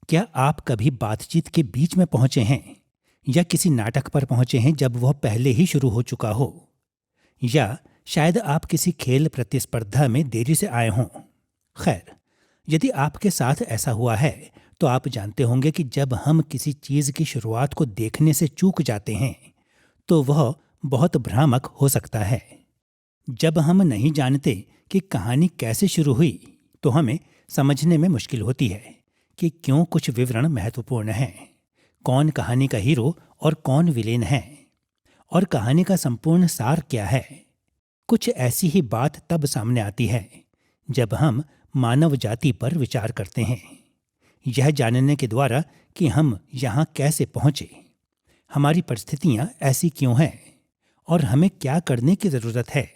क्या आप कभी बातचीत के बीच में पहुंचे हैं या किसी नाटक पर पहुंचे हैं जब वह पहले ही शुरू हो चुका हो? या शायद आप किसी खेल प्रतिस्पर्धा में देरी से आए हों। खैर, यदि आपके साथ ऐसा हुआ है तो आप जानते होंगे कि जब हम किसी चीज की शुरुआत को देखने से चूक जाते हैं तो वह बहुत भ्रामक हो सकता है। जब हम नहीं जानते कि कहानी कैसे शुरू हुई तो हमें समझने में मुश्किल होती है कि क्यों कुछ विवरण महत्वपूर्ण हैं, कौन कहानी का हीरो और कौन विलेन है, और कहानी का संपूर्ण सार क्या है। कुछ ऐसी ही बात तब सामने आती है जब हम मानव जाति पर विचार करते हैं, यह जानने के द्वारा कि हम यहाँ कैसे पहुँचे, हमारी परिस्थितियाँ ऐसी क्यों हैं और हमें क्या करने की ज़रूरत है।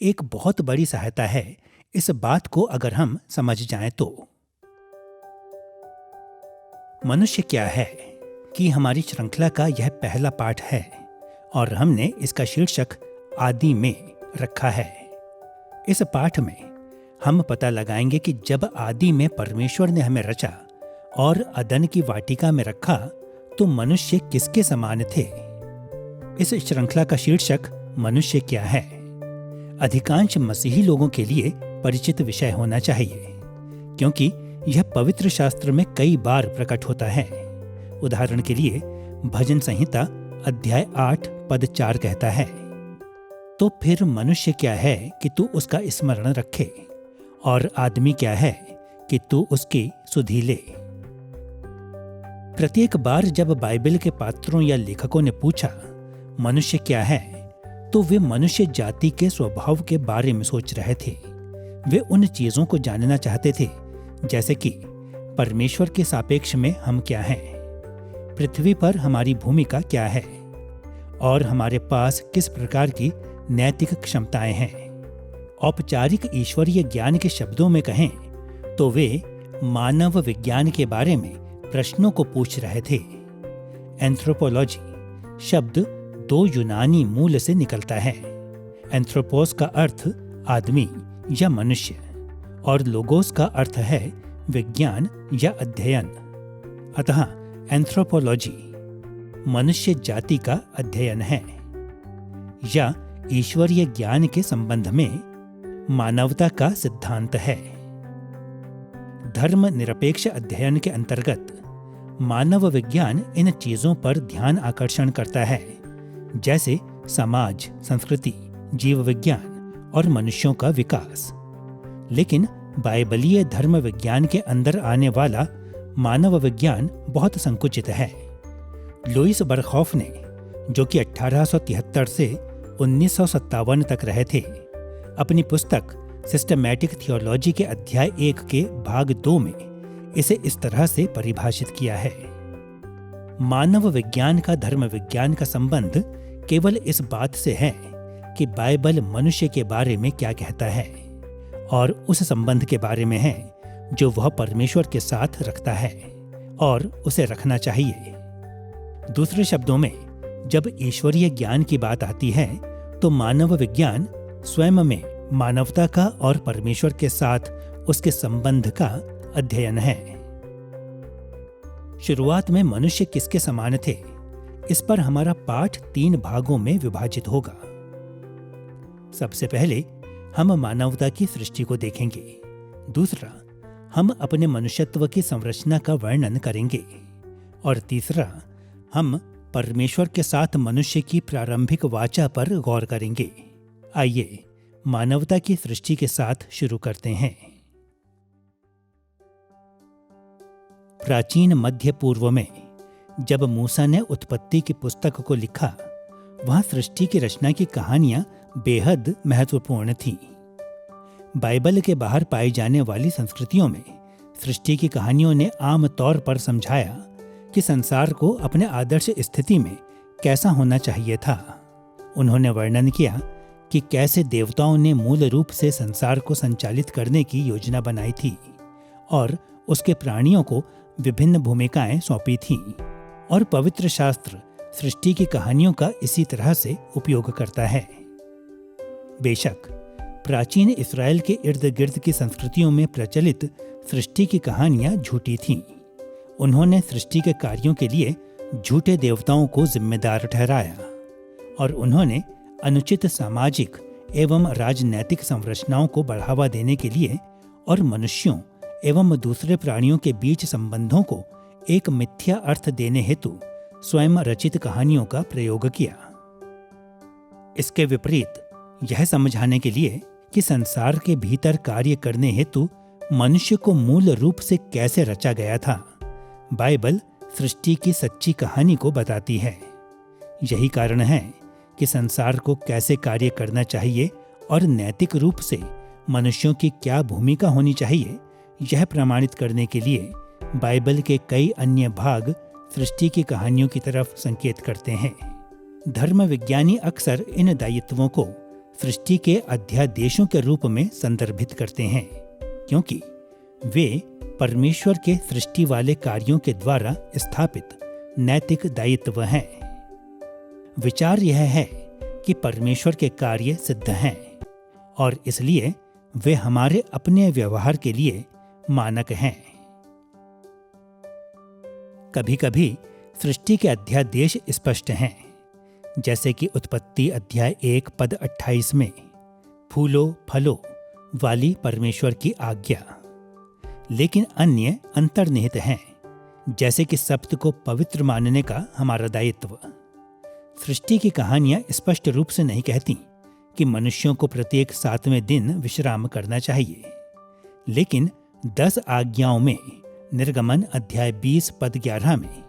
एक बहुत बड़ी सहायता है इस बात को अगर हम समझ जाएं तो। मनुष्य क्या है कि हमारी श्रृंखला का यह पहला पाठ है और हमने इसका शीर्षक आदि में रखा है। इस पाठ में हम पता लगाएंगे कि जब आदि में परमेश्वर ने हमें रचा और अदन की वाटिका में रखा तो मनुष्य किसके समान थे। इस श्रृंखला का शीर्षक मनुष्य क्या है अधिकांश मसीही लोगों के लिए परिचित विषय होना चाहिए, क्योंकि यह पवित्र शास्त्र में कई बार प्रकट होता है। उदाहरण के लिए भजन संहिता अध्याय 8 पद 4 कहता है, तो फिर मनुष्य क्या है कि तू उसका स्मरण रखे, और आदमी क्या है कि तू उसकी सुधि ले। प्रत्येक बार जब बाइबल के पात्रों या लेखकों ने पूछा मनुष्य क्या है, तो वे मनुष्य जाति के स्वभाव के बारे में सोच रहे थे। वे उन चीजों को जानना चाहते थे जैसे कि परमेश्वर के सापेक्ष में हम क्या हैं, पृथ्वी पर हमारी भूमिका क्या है, और हमारे पास किस प्रकार की नैतिक क्षमताएं हैं। औपचारिक ईश्वरीय ज्ञान के शब्दों में कहें तो वे मानव विज्ञान के बारे में प्रश्नों को पूछ रहे थे। एंथ्रोपोलॉजी शब्द 2 यूनानी मूल से निकलता है। एंथ्रोपोस का अर्थ आदमी या मनुष्य और लोगोस का अर्थ है विज्ञान या अध्ययन। अतः एंथ्रोपोलॉजी मनुष्य जाति का अध्ययन है, या ईश्वरीय ज्ञान के संबंध में मानवता का सिद्धांत है। धर्म निरपेक्ष अध्ययन के अंतर्गत मानव विज्ञान इन चीजों पर ध्यान आकर्षण करता है, जैसे समाज, संस्कृति, जीव विज्ञान और मनुष्यों का विकास। लेकिन बाइबलीय धर्म विज्ञान के अंदर आने वाला मानव विज्ञान बहुत संकुचित है। लुईस बरखौफ ने, जो कि 1873 से 1957 तक रहे थे, अपनी पुस्तक सिस्टमैटिक थियोलॉजी के अध्याय 1 के भाग 2 में इसे इस तरह से परिभाषित किया है। मानव विज्ञान का धर्म विज्ञान का संबंध केवल इस बात से है कि बाइबल मनुष्य के बारे में क्या कहता है और उस संबंध के बारे में है जो वह परमेश्वर के साथ रखता है और उसे रखना चाहिए। दूसरे शब्दों में, जब ईश्वरीय ज्ञान की बात आती है तो मानव विज्ञान स्वयं में मानवता का और परमेश्वर के साथ उसके संबंध का अध्ययन है। शुरुआत में मनुष्य किसके समान थे, इस पर हमारा पाठ 3 भागों में विभाजित होगा। सबसे पहले हम मानवता की सृष्टि को देखेंगे। दूसरा, हम अपने मनुष्यत्व की संरचना का वर्णन करेंगे। और तीसरा, हम परमेश्वर के साथ मनुष्य की प्रारंभिक वाचा पर गौर करेंगे। आइए मानवता की सृष्टि के साथ शुरू करते हैं। प्राचीन मध्य पूर्व में जब मूसा ने उत्पत्ति की पुस्तक को लिखा, वहां सृष्टि की रचना की कहानियां बेहद महत्वपूर्ण थीं। बाइबल के बाहर पाई जाने वाली संस्कृतियों में सृष्टि की कहानियों ने आम तौर पर समझाया कि संसार को अपने आदर्श स्थिति में कैसा होना चाहिए था। उन्होंने वर्णन किया कि कैसे देवताओं ने मूल रूप से संसार को संचालित करने की योजना बनाई थी और उसके प्राणियों को विभिन्न भूमिकाएं सौंपी थीं, और पवित्र शास्त्र सृष्टि की कहानियों का इसी तरह से उपयोग करता है। बेशक प्राचीन इस्राएल के इर्द गिर्द की संस्कृतियों में प्रचलित सृष्टि की कहानियां झूठी थीं, उन्होंने सृष्टि के कार्यों के लिए झूठे देवताओं को जिम्मेदार ठहराया और उन्होंने अनुचित सामाजिक एवं राजनैतिक संरचनाओं को बढ़ावा देने के लिए और मनुष्यों एवं दूसरे प्राणियों के बीच संबंधों को एक मिथ्या अर्थ देने हेतु स्वयं रचित कहानियों का प्रयोग किया। इसके विपरीत यह समझाने के लिए कि संसार के भीतर कार्य करने हेतु मनुष्य को मूल रूप से कैसे रचा गया था, बाइबल सृष्टि की सच्ची कहानी को बताती है। यही कारण है कि संसार को कैसे कार्य करना चाहिए और नैतिक रूप से मनुष्यों की क्या भूमिका होनी चाहिए, यह प्रमाणित करने के लिए बाइबल के कई अन्य भाग सृष्टि की कहानियों की तरफ संकेत करते हैं। धर्म विज्ञानी अक्सर इन दायित्वों को सृष्टि के अध्यादेशों के रूप में संदर्भित करते हैं, क्योंकि वे परमेश्वर के सृष्टि वाले कार्यों के द्वारा स्थापित नैतिक दायित्व हैं। विचार यह है कि परमेश्वर के कार्य सिद्ध हैं और इसलिए वे हमारे अपने व्यवहार के लिए मानक हैं। कभी कभी सृष्टि के अध्यादेश स्पष्ट हैं, जैसे कि उत्पत्ति अध्याय 1 पद 28 में फूलो फलो वाली परमेश्वर की आज्ञा, लेकिन अन्य अंतर्निहित हैं, जैसे कि सप्त को पवित्र मानने का हमारा दायित्व। सृष्टि की कहानियां स्पष्ट रूप से नहीं कहती कि मनुष्यों को प्रत्येक 7वें दिन विश्राम करना चाहिए, लेकिन 10 आज्ञाओं में निर्गमन अध्याय 20 पद 11 में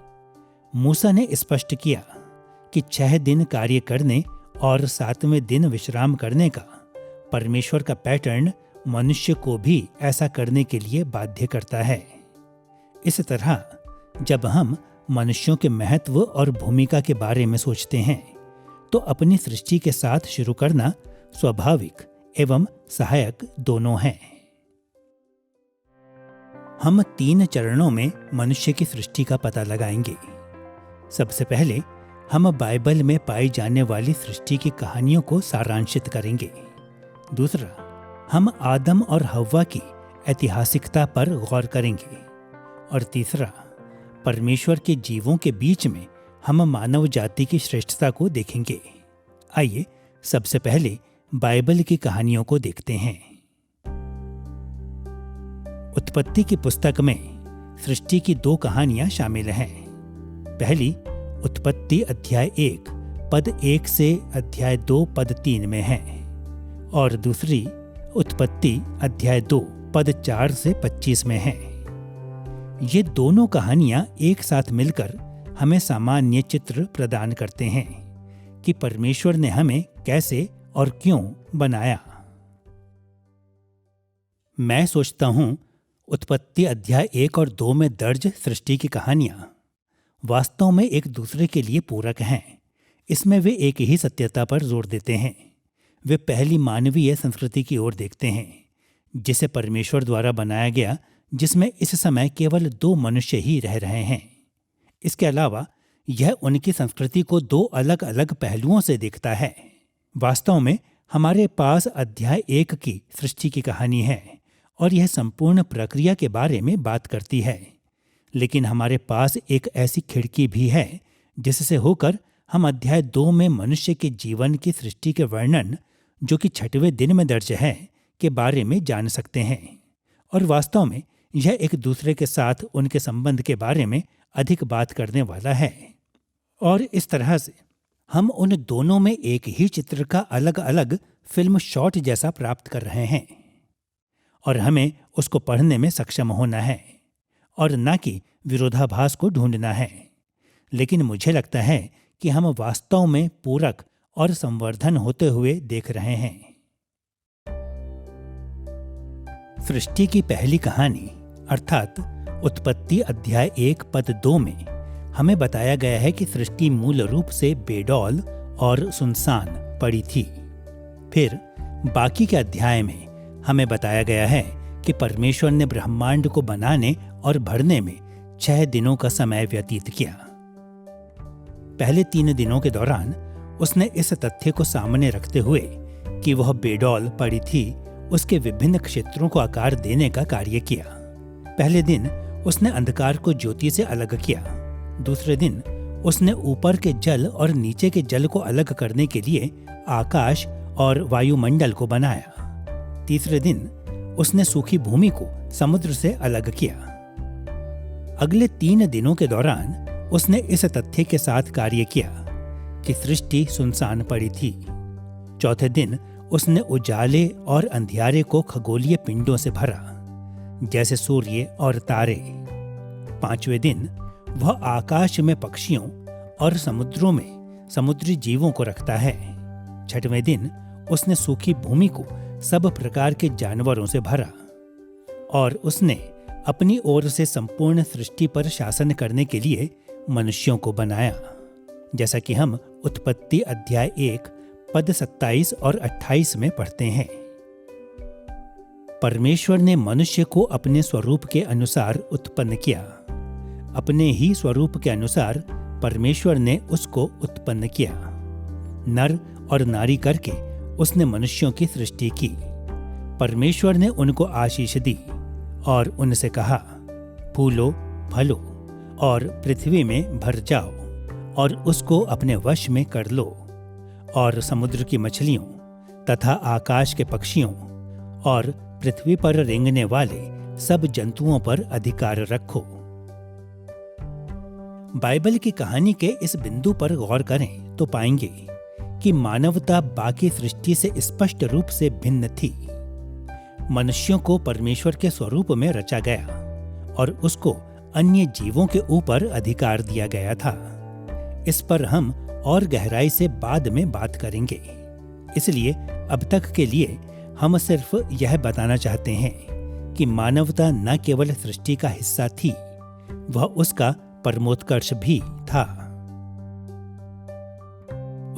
मूसा ने स्पष्ट किया कि 6 दिन कार्य करने और 7वें दिन विश्राम करने का परमेश्वर का पैटर्न मनुष्य को भी ऐसा करने के लिए बाध्य करता है। इस तरह जब हम मनुष्यों के महत्व और भूमिका के बारे में सोचते हैं तो अपनी सृष्टि के साथ शुरू करना स्वाभाविक एवं सहायक दोनों हैं। हम 3 चरणों में मनुष्य की सृष्टि का पता लगाएंगे। सबसे पहले हम बाइबल में पाई जाने वाली सृष्टि की कहानियों को सारांशित करेंगे। दूसरा, हम आदम और हव्वा की ऐतिहासिकता पर गौर करेंगे। और तीसरा, परमेश्वर के जीवों के बीच में हम मानव जाति की श्रेष्ठता को देखेंगे। आइए सबसे पहले बाइबल की कहानियों को देखते हैं। उत्पत्ति की पुस्तक में सृष्टि की 2 कहानियां शामिल हैं। पहली उत्पत्ति अध्याय 1 पद 1 से अध्याय 2 पद 3 में है और दूसरी उत्पत्ति अध्याय 2 पद 4 से 25 में है। ये दोनों कहानियां एक साथ मिलकर हमें सामान्य चित्र प्रदान करते हैं कि परमेश्वर ने हमें कैसे और क्यों बनाया। मैं सोचता हूं उत्पत्ति अध्याय 1 और 2 में दर्ज सृष्टि की कहानियां वास्तव में एक दूसरे के लिए पूरक हैं। इसमें वे एक ही सत्यता पर जोर देते हैं। वे पहली मानवीय संस्कृति की ओर देखते हैं, जिसे परमेश्वर द्वारा बनाया गया, जिसमें इस समय केवल 2 मनुष्य ही रह रहे हैं। इसके अलावा यह उनकी संस्कृति को 2 अलग अलग पहलुओं से देखता है। वास्तव में हमारे पास अध्याय 1 की सृष्टि की कहानी है और यह संपूर्ण प्रक्रिया के बारे में बात करती है, लेकिन हमारे पास एक ऐसी खिड़की भी है जिससे होकर हम अध्याय 2 में मनुष्य के जीवन की सृष्टि के वर्णन, जो कि 6वें दिन में दर्ज है, के बारे में जान सकते हैं। और वास्तव में यह एक दूसरे के साथ उनके संबंध के बारे में अधिक बात करने वाला है। और इस तरह से हम उन दोनों में एक ही चित्र का अलग अलग फिल्म शॉट जैसा प्राप्त कर रहे हैं और हमें उसको पढ़ने में सक्षम होना है और न कि विरोधाभास को ढूंढना है। लेकिन मुझे लगता है कि हम वास्तव में पूरक और संवर्धन होते हुए देख रहे हैं। सृष्टि की पहली कहानी अर्थात उत्पत्ति अध्याय 1 पद 2 में हमें बताया गया है कि सृष्टि मूल रूप से बेडौल और सुनसान पड़ी थी। फिर बाकी के अध्याय में हमें बताया गया है कि परमेश्वर ने ब्रह्मांड को बनाने और भरने में 6 दिनों का समय व्यतीत किया। पहले 3 दिनों के दौरान उसने इस तथ्य को सामने रखते हुए कि वह बेडौल पड़ी थी, उसके विभिन्न क्षेत्रों को आकार देने का कार्य किया। पहले दिन उसने अंधकार को ज्योति से अलग किया। दूसरे दिन उसने ऊपर के जल और नीचे के जल को अलग करने के लिए आकाश और वायुमंडल को बनाया। तीसरे दिन उसने सूखी भूमि को समुद्र से अलग किया। अगले 3 दिनों के दौरान उसने इस तथ्य के साथ कार्य किया कि सृष्टि सुनसान पड़ी थी। चौथे दिन उसने उजाले और अंधियारे को खगोलीय पिंडों से भरा, जैसे सूर्य और तारे। 5वें दिन वह आकाश में पक्षियों और समुद्रों में समुद्री जीवों को रखता है। 6वें दिन उसने सूखी भूमि को सब प्रकार के जानवरों से भरा और उसने अपनी ओर से संपूर्ण सृष्टि पर शासन करने के लिए मनुष्यों को बनाया, जैसा कि हम उत्पत्ति अध्याय 1 पद 27 और 28 में पढ़ते हैं। परमेश्वर ने मनुष्य को अपने स्वरूप के अनुसार उत्पन्न किया। अपने ही स्वरूप के अनुसार परमेश्वर ने उसको उत्पन्न किया। नर और नारी करके उसने मनुष्यों की सृष्टि की। परमेश्वर ने उनको आशीष दी और उनसे कहा, फूलो, फलो और पृथ्वी में भर जाओ और उसको अपने वश में कर लो और समुद्र की मछलियों तथा आकाश के पक्षियों और पृथ्वी पर रेंगने वाले सब जंतुओं पर अधिकार रखो। बाइबल की कहानी के इस बिंदु पर गौर करें तो पाएंगे कि मानवता बाकी सृष्टि से स्पष्ट रूप से भिन्न थी। मनुष्यों को परमेश्वर के स्वरूप में रचा गया और उसको अन्य जीवों के ऊपर अधिकार दिया गया था। इस पर हम और गहराई से बाद में बात करेंगे। इसलिए अब तक के लिए हम सिर्फ यह बताना चाहते हैं कि मानवता न केवल सृष्टि का हिस्सा थी, वह उसका परमोत्कर्ष भी था।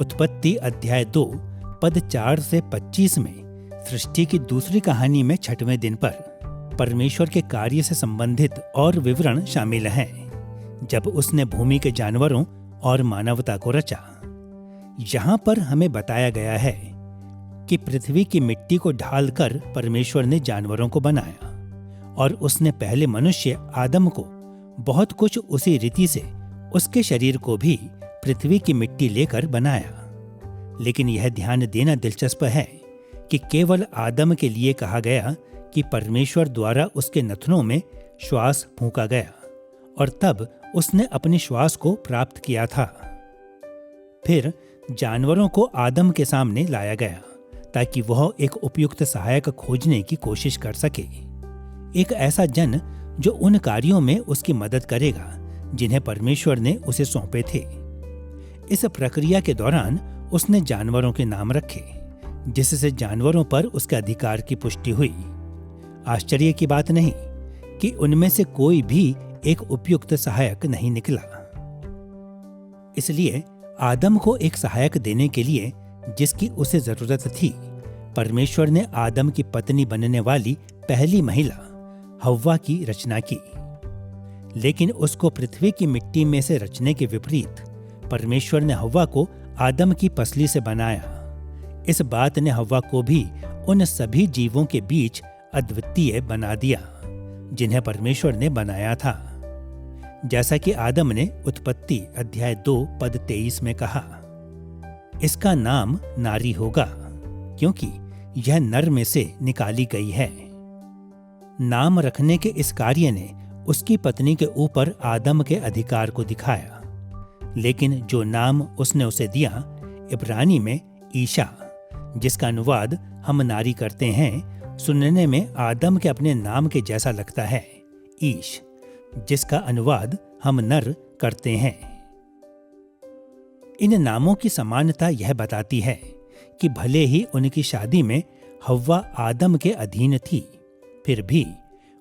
उत्पत्ति अध्याय 2 पद 4 से 25 में सृष्टि की दूसरी कहानी में 6वें दिन पर परमेश्वर के कार्य से संबंधित और विवरण शामिल हैं, जब उसने भूमि के जानवरों और मानवता को रचा। यहाँ पर हमें बताया गया है कि पृथ्वी की मिट्टी को ढालकर परमेश्वर ने जानवरों को बनाया और उसने पहले मनुष्य आदम को बहुत कुछ उसी रीति से उसके शरीर को भी पृथ्वी की मिट्टी लेकर बनाया। लेकिन यह ध्यान देना दिलचस्प है कि केवल आदम के लिए कहा गया कि परमेश्वर द्वारा उसके नथनों में श्वास फूंका गया और तब उसने अपने श्वास को प्राप्त किया था। फिर जानवरों को आदम के सामने लाया गया ताकि वह एक उपयुक्त सहायक खोजने की कोशिश कर सके, एक ऐसा जन जो उन कार्यों में उसकी मदद करेगा जिन्हें परमेश्वर ने उसे सौंपे थे। इस प्रक्रिया के दौरान उसने जानवरों के नाम रखे, जिससे जानवरों पर उसके अधिकार की पुष्टि हुई। आश्चर्य की बात नहीं कि उनमें से कोई भी एक उपयुक्त सहायक नहीं निकला। इसलिए आदम को एक सहायक देने के लिए जिसकी उसे जरूरत थी, परमेश्वर ने आदम की पत्नी बनने वाली पहली महिला हव्वा की रचना की। लेकिन उसको पृथ्वी की मिट्टी में से रचने के विपरीत परमेश्वर ने हव्वा को आदम की पसली से बनाया। इस बात ने हव्वा को भी उन सभी जीवों के बीच अद्वितीय बना दिया जिन्हें परमेश्वर ने बनाया था। जैसा कि आदम ने उत्पत्ति अध्याय 2 पद 23 में कहा, इसका नाम नारी होगा क्योंकि यह नर में से निकाली गई है। नाम रखने के इस कार्य ने उसकी पत्नी के ऊपर आदम के अधिकार को दिखाया। लेकिन जो नाम उसने उसे दिया, इब्रानी में ईशा, जिसका अनुवाद हम नारी करते हैं, सुनने में आदम के अपने नाम के जैसा लगता है। ईश, जिसका अनुवाद हम नर करते हैं। इन नामों की समानता यह बताती है कि भले ही उनकी शादी में हव्वा आदम के अधीन थी, फिर भी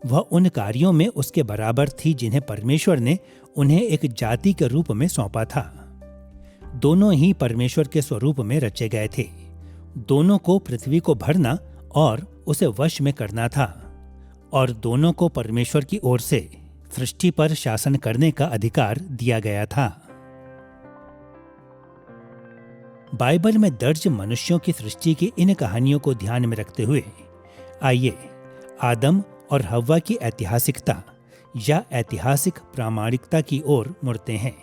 वह उन कार्यों में उसके बराबर थी जिन्हें परमेश्वर ने उन्हें एक जाति के रूप में सौंपा था। दोनों ही परमेश्वर के स्वरूप में रचे गए थे। दोनों को पृथ्वी को भरना और उसे वश में करना था और दोनों को परमेश्वर की ओर से सृष्टि पर शासन करने का अधिकार दिया गया था। बाइबल में दर्ज मनुष्यों की सृष्टि की इन कहानियों को ध्यान में रखते हुए आइए आदम और हव्वा की ऐतिहासिकता या ऐतिहासिक प्रामाणिकता की ओर मुड़ते हैं।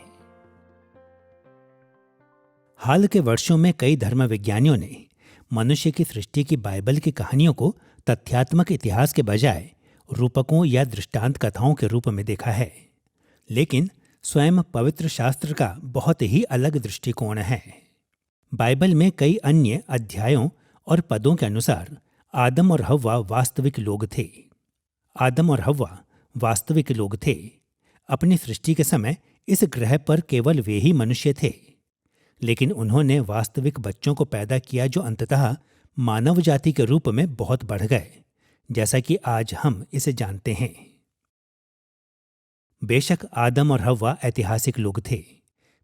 हाल के वर्षों में कई धर्मविज्ञानियों ने मनुष्य की सृष्टि की बाइबल की कहानियों को तथ्यात्मक इतिहास के बजाय रूपकों या दृष्टांत कथाओं के रूप में देखा है। लेकिन स्वयं पवित्र शास्त्र का बहुत ही अलग दृष्टिकोण है। बाइबल में कई अन्य अध्यायों और पदों के अनुसार आदम और हव्वा वास्तविक लोग थे। आदम और हव्वा वास्तविक लोग थे। अपनी सृष्टि के समय इस ग्रह पर केवल वे ही मनुष्य थे, लेकिन उन्होंने वास्तविक बच्चों को पैदा किया जो अंततः मानव जाति के रूप में बहुत बढ़ गए, जैसा कि आज हम इसे जानते हैं। बेशक आदम और हव्वा ऐतिहासिक लोग थे।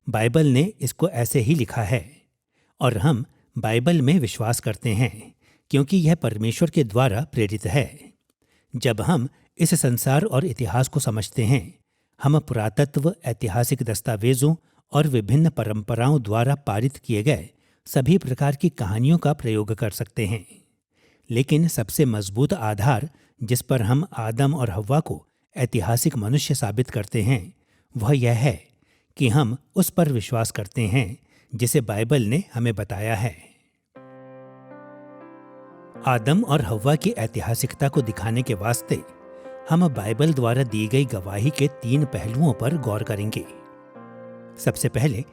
बाइबल ने इसको ऐसे ही लिखा है और हम बाइबल में विश्वास करते हैं क्योंकि यह परमेश्वर के द्वारा प्रेरित है। जब हम इस संसार और इतिहास को समझते हैं, हम पुरातत्व, ऐतिहासिक दस्तावेजों और विभिन्न परंपराओं द्वारा पारित किए गए सभी प्रकार की कहानियों का प्रयोग कर सकते हैं। लेकिन सबसे मजबूत आधार जिस पर हम आदम और हव्वा को ऐतिहासिक मनुष्य साबित करते हैं, वह यह है कि हम उस पर विश्वास करते हैं जिसे बाइबल ने हमें बताया है। आदम और हव्वा की ऐतिहासिकता को दिखाने के वास्ते हम बाइबल द्वारा दी गई गवाही के 3 पहलुओं पर गौर करेंगे। सबसे पहले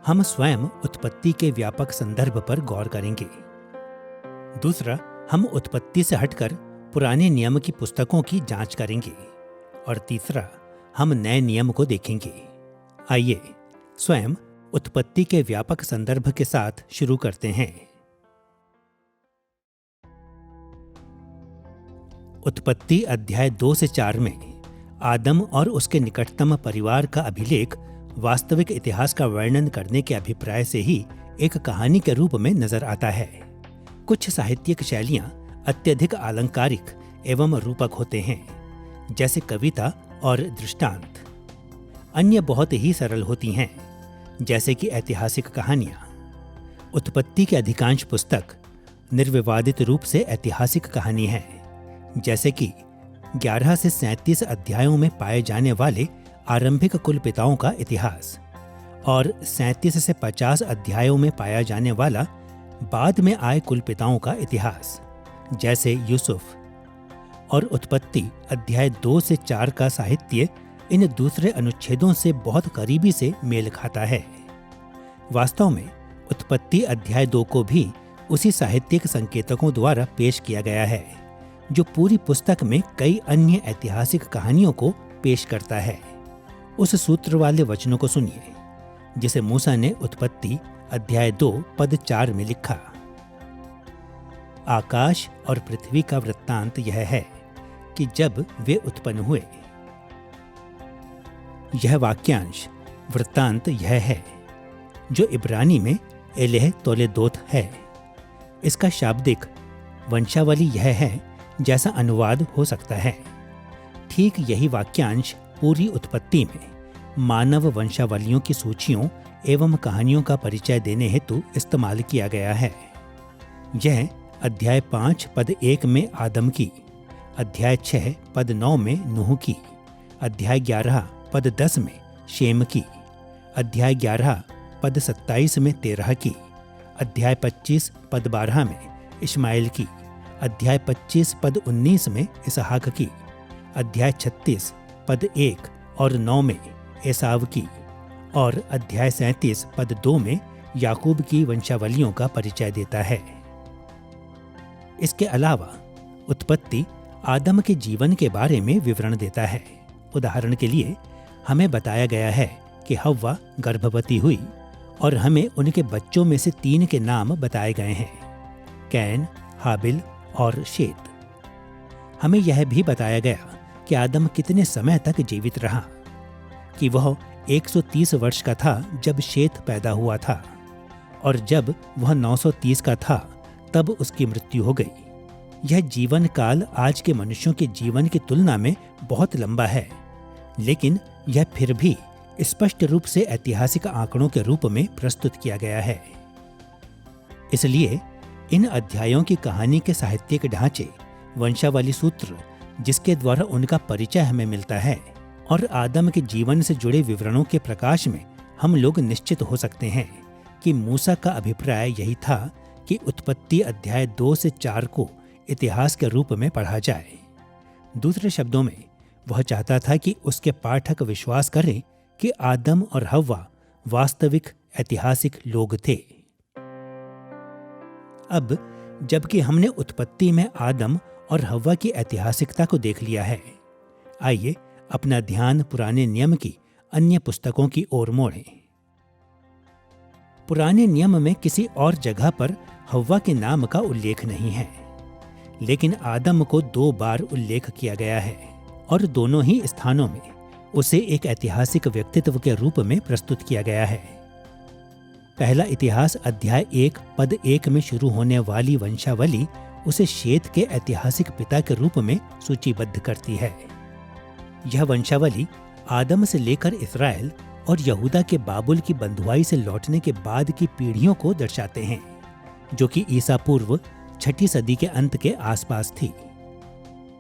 हम स्वयं उत्पत्ति के व्यापक संदर्भ पर गौर करेंगे। दूसरा, हम उत्पत्ति से हटकर पुराने नियम की पुस्तकों की जांच करेंगे। और तीसरा, हम नए नियम को देखेंगे। आइए स्वयं उत्पत्ति के व्यापक संदर्भ के साथ शुरू करते हैं। उत्पत्ति अध्याय 2 से 4 में आदम और उसके निकटतम परिवार का अभिलेख वास्तविक इतिहास का वर्णन करने के अभिप्राय से ही एक कहानी के रूप में नजर आता है। कुछ साहित्यिक शैलियां अत्यधिक अलंकारिक एवं रूपक होते हैं, जैसे कविता और दृष्टांत। अन्य बहुत ही सरल होती हैं, जैसे कि ऐतिहासिक कहानियां। उत्पत्ति की अधिकांश पुस्तक निर्विवादित रूप से ऐतिहासिक कहानी है, जैसे कि 11 से 37 अध्यायों में पाए जाने वाले आरंभिक कुल पिताओं का इतिहास और 37 से 50 अध्यायों में पाया जाने वाला बाद में आए कुल पिताओं का इतिहास, जैसे यूसुफ। और उत्पत्ति अध्याय 2 से 4 का साहित्य इन दूसरे अनुच्छेदों से बहुत करीबी से मेल खाता है। वास्तव में उत्पत्ति अध्याय 2 को भी उसी साहित्यिक संकेतकों द्वारा पेश किया गया है, जो पूरी पुस्तक में कई अन्य ऐतिहासिक कहानियों को पेश करता है। उस सूत्र वाले वचनों को सुनिए, जिसे मूसा ने उत्पत्ति अध्याय 2 पद 4 में लिखा। आकाश और पृथ्वी का वृत्तांत यह है कि जब वे उत्पन्न हुए। यह वाक्यांश वृत्तांत यह है, जो इब्रानी में एलेह तोलेदोथ है। इसका शाब्दिक वंशावली यह है जैसा अनुवाद हो सकता है। ठीक यही वाक्यांश पूरी उत्पत्ति में मानव वंशावलियों की सूचियों एवं कहानियों का परिचय देने हेतु इस्तेमाल किया गया है। यह अध्याय 5 पद 1 में आदम की, अध्याय 6 पद 9 में नूह की, अध्याय 11 पद 10 में शेम की, अध्याय 11 पद 27 में तेरह की, अध्याय 25 पद 12 में इश्माइल की, अध्याय 25 पद 19 में इसहाक की, अध्याय 36 पद 1 और 9 में एसाव की और अध्याय 37 पद 2 में याकूब की वंशावलियों का परिचय देता है। इसके अलावा उत्पत्ति आदम के जीवन के बारे में विवरण देता है। उदाहरण के लिए हमें बताया गया है कि हव्वा गर्भवती हुई और हमें उनके बच्चों में से 3 के नाम बताए गए हैं, कैन, हाबिल और शेत। हमें यह भी बताया गया कि आदम कितने समय तक जीवित रहा, कि वह 130 वर्ष का था जब शेत पैदा हुआ था और जब वह 930 का था तब उसकी मृत्यु हो गई। यह जीवन काल आज के मनुष्यों के जीवन की तुलना में बहुत लंबा है, लेकिन यह फिर भी स्पष्ट रूप से ऐतिहासिक आंकड़ों के रूप में प्रस्तुत किया गया है। इसलिए इन अध्यायों की कहानी के साहित्यिक ढांचे, वंशावली सूत्र जिसके द्वारा उनका परिचय हमें मिलता है, और आदम के जीवन से जुड़े विवरणों के प्रकाश में हम लोग निश्चित हो सकते हैं कि मूसा का अभिप्राय यही था कि उत्पत्ति अध्याय 2 से 4 को इतिहास के रूप में पढ़ा जाए। दूसरे शब्दों में वह चाहता था कि उसके पाठक विश्वास करें कि आदम और हव्वा वास्तविक ऐतिहासिक लोग थे। अब जबकि हमने उत्पत्ति में आदम और हव्वा की ऐतिहासिकता को देख लिया है, आइए अपना ध्यान पुराने नियम की अन्य पुस्तकों की ओर मोड़ें। पुराने नियम में किसी और जगह पर हव्वा के नाम का उल्लेख नहीं है, लेकिन आदम को 2 बार उल्लेख किया गया है और दोनों ही स्थानों में उसे एक ऐतिहासिक व्यक्तित्व के रूप में प्रस्तुत किया गया है। पहला इतिहास अध्याय 1 पद 1 में शुरू होने वाली वंशावली उसे शेत के ऐतिहासिक पिता के रूप में सूचीबद्ध करती है। यह वंशावली आदम से लेकर इस्राएल और यहूदा के बाबुल की बंधुआई से लौटने के बाद की पीढ़ियों को दर्शाते हैं, जो कि ईसा पूर्व 6ठी सदी के अंत के आसपास थी।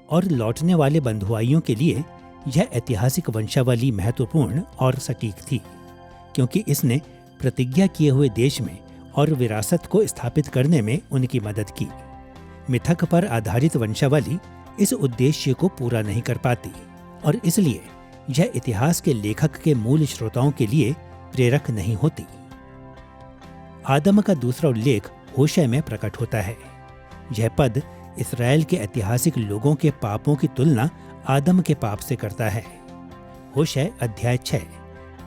और लौटने वाले बंधुआइयों के लिए यह ऐतिहासिक वंशावली महत्वपूर्ण और सटीक थी, क्योंकि इसने प्रतिज्ञा किए हुए देश में और विरासत को स्थापित करने में उनकी मदद की। मिथक पर आधारित वंशावली इस उद्देश्य को पूरा नहीं कर पाती और इसलिए यह इतिहास के लेखक के मूल श्रोताओं के लिए प्रेरक नहीं होती। आदम का दूसरा उल्लेख होशे में प्रकट होता है। यह पद इस्राएल के ऐतिहासिक लोगों के पापों की तुलना आदम के पाप से करता है। होशे अध्याय 6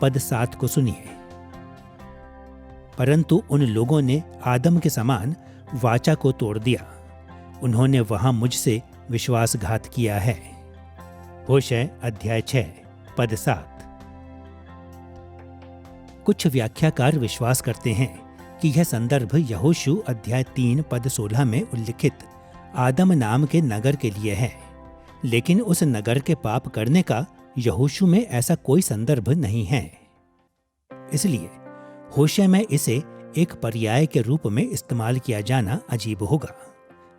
पद 7 को सुनिए। परंतु उन लोगों ने आदम के समान वाचा को तोड़ दिया, उन्होंने वहां मुझसे विश्वासघात किया है। होशे अध्याय 6 पद 7। कुछ व्याख्याकार विश्वास करते हैं कि यह संदर्भ यहोशू अध्याय 3 पद 16 में उल्लिखित आदम नाम के नगर के लिए है, लेकिन उस नगर के पाप करने का यहोशू में ऐसा कोई संदर्भ नहीं है। इसलिए होशे में इसे एक पर्याय के रूप में इस्तेमाल किया जाना अजीब होगा,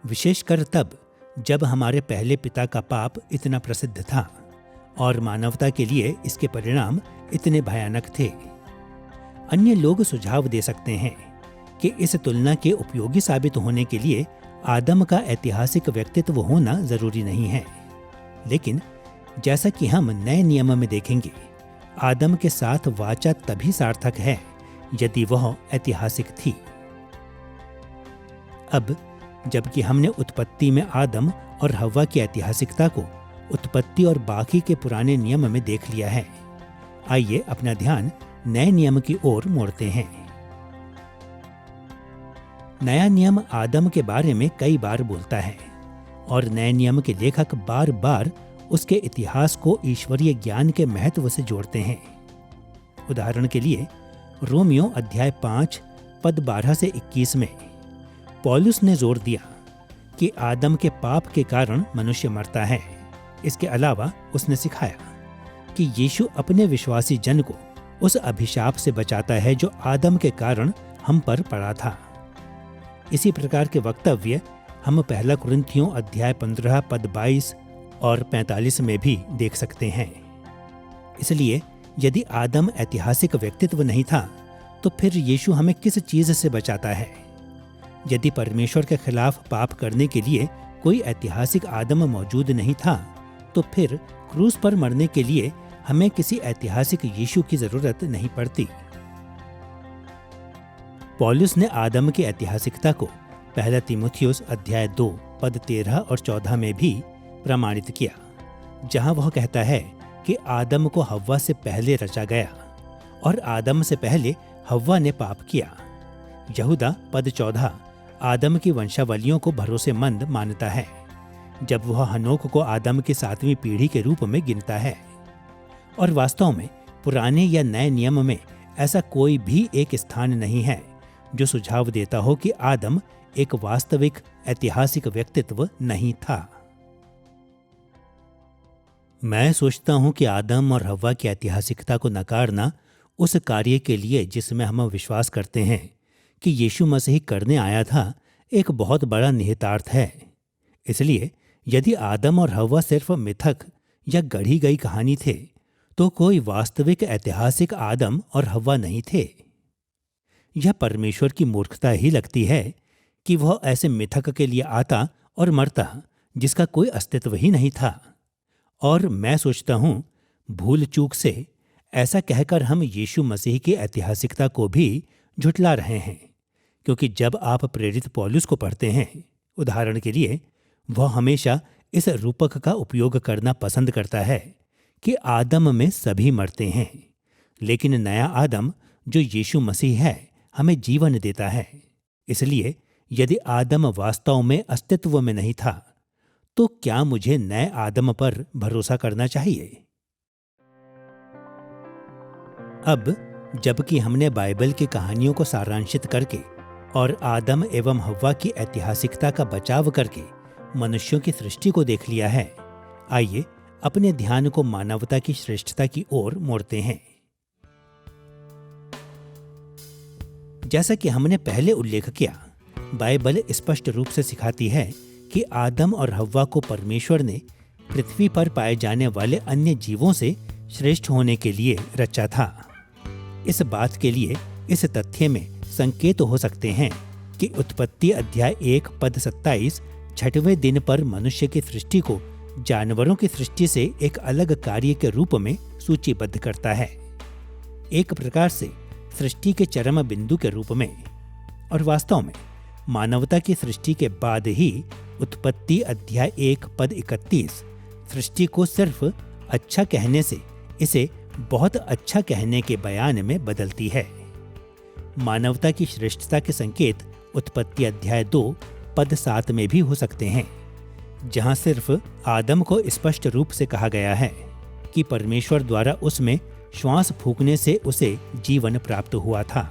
विशेषकर तब जब हमारे पहले पिता का पाप इतना प्रसिद्ध था और मानवता के लिए इसके परिणाम इतने भयानक थे। अन्य लोग सुझाव दे सकते हैं कि इस तुलना के उपयोगी साबित होने के लिए आदम का ऐतिहासिक व्यक्तित्व होना जरूरी नहीं है, लेकिन जैसा कि हम नए नियम में देखेंगे, आदम के साथ वाचा तभी सार्थक है यदि वह ऐतिहासिक थी। अब जबकि हमने उत्पत्ति में आदम और हव्वा की ऐतिहासिकता को उत्पत्ति और बाकी के पुराने नियम में देख लिया है, आइए अपना ध्यान नए नियम की ओर मोड़ते हैं। नया नियम आदम के बारे में कई बार बोलता है और नए नियम के लेखक बार बार उसके इतिहास को ईश्वरीय ज्ञान के महत्व से जोड़ते हैं। उदाहरण के लिए रोमियो अध्याय 5 पद 12 से 21 में पौलुस ने जोर दिया कि आदम के पाप के कारण मनुष्य मरता है। इसके अलावा उसने सिखाया कि यीशु अपने विश्वासी जन को उस अभिशाप से बचाता है जो आदम के कारण हम पर पड़ा था। इसी प्रकार के वक्तव्य हम पहला कुरिन्थियों अध्याय 15 पद 22 और 45 में भी देख सकते हैं। इसलिए यदि आदम ऐतिहासिक व्यक्तित्व नहीं था, तो फिर यीशु हमें किस चीज से बचाता है? यदि परमेश्वर के खिलाफ पाप करने के लिए कोई ऐतिहासिक आदम मौजूद नहीं था, तो फिर क्रूस पर मरने के लिए हमें किसी ऐतिहासिक यीशु की जरूरत नहीं पड़ती। पौलुस ने आदम की ऐतिहासिकता को पहला तीमुथियुस अध्याय 2 पद 13 और 14 में भी प्रमाणित किया, जहां वह कहता है कि आदम को हव्वा से पहले रचा गया और आदम से पहले हव्वा ने पाप किया। यहूदा पद 14 आदम की वंशावलियों को भरोसेमंद मानता है, जब वह हनोक को आदम की 7वीं पीढ़ी के रूप में गिनता है। और वास्तव में पुराने या नए नियम में ऐसा कोई भी एक स्थान नहीं है जो सुझाव देता हो कि आदम एक वास्तविक ऐतिहासिक व्यक्तित्व नहीं था। मैं सोचता हूं कि आदम और हव्वा की ऐतिहासिकता को नकारना उस कार्य के लिए जिसमें हम विश्वास करते हैं कि यीशु मसीह करने आया था, एक बहुत बड़ा निहितार्थ है। इसलिए यदि आदम और हव्वा सिर्फ मिथक या गढ़ी गई कहानी थे, तो कोई वास्तविक ऐतिहासिक आदम और हव्वा नहीं थे। यह परमेश्वर की मूर्खता ही लगती है कि वह ऐसे मिथक के लिए आता और मरता जिसका कोई अस्तित्व ही नहीं था। और मैं सोचता हूं, भूल चूक से ऐसा कहकर हम यीशु मसीह की ऐतिहासिकता को भी झुठला रहे हैं, क्योंकि जब आप प्रेरित पौलुस को पढ़ते हैं, उदाहरण के लिए, वह हमेशा इस रूपक का उपयोग करना पसंद करता है कि आदम में सभी मरते हैं, लेकिन नया आदम जो यीशु मसीह है हमें जीवन देता है। इसलिए यदि आदम वास्तव में अस्तित्व में नहीं था, तो क्या मुझे नए आदम पर भरोसा करना चाहिए? अब जबकि हमने बाइबल की कहानियों को सारांशित करके और आदम एवं हव्वा की ऐतिहासिकता का बचाव करके मनुष्यों की सृष्टि को देख लिया है, आइए अपने ध्यान को मानवता की श्रेष्ठता की ओर मोड़ते हैं। जैसा कि हमने पहले उल्लेख किया, बाइबल स्पष्ट रूप से सिखाती है कि आदम और हव्वा को परमेश्वर ने पृथ्वी पर पाए जाने वाले अन्य जीवों से श्रेष्ठ होने के लिए रचा था। इस बात के लिए इस तथ्य में संकेत हो सकते हैं कि उत्पत्ति अध्याय 1 पद 27 छठवें दिन पर मनुष्य की सृष्टि को जानवरों की सृष्टि से एक अलग कार्य के रूप में सूचीबद्ध करता है, एक प्रकार से सृष्टि के चरम बिंदु के रूप में। और वास्तव में मानवता की सृष्टि के बाद ही उत्पत्ति अध्याय 1 पद 31 सृष्टि को सिर्फ अच्छा कहने से इसे बहुत अच्छा कहने के बयान में बदलती है। मानवता की श्रेष्ठता के संकेत उत्पत्ति अध्याय 2 पद 7 में भी हो सकते हैं, जहां सिर्फ आदम को स्पष्ट रूप से कहा गया है कि परमेश्वर द्वारा उसमें श्वास फूंकने से उसे जीवन प्राप्त हुआ था।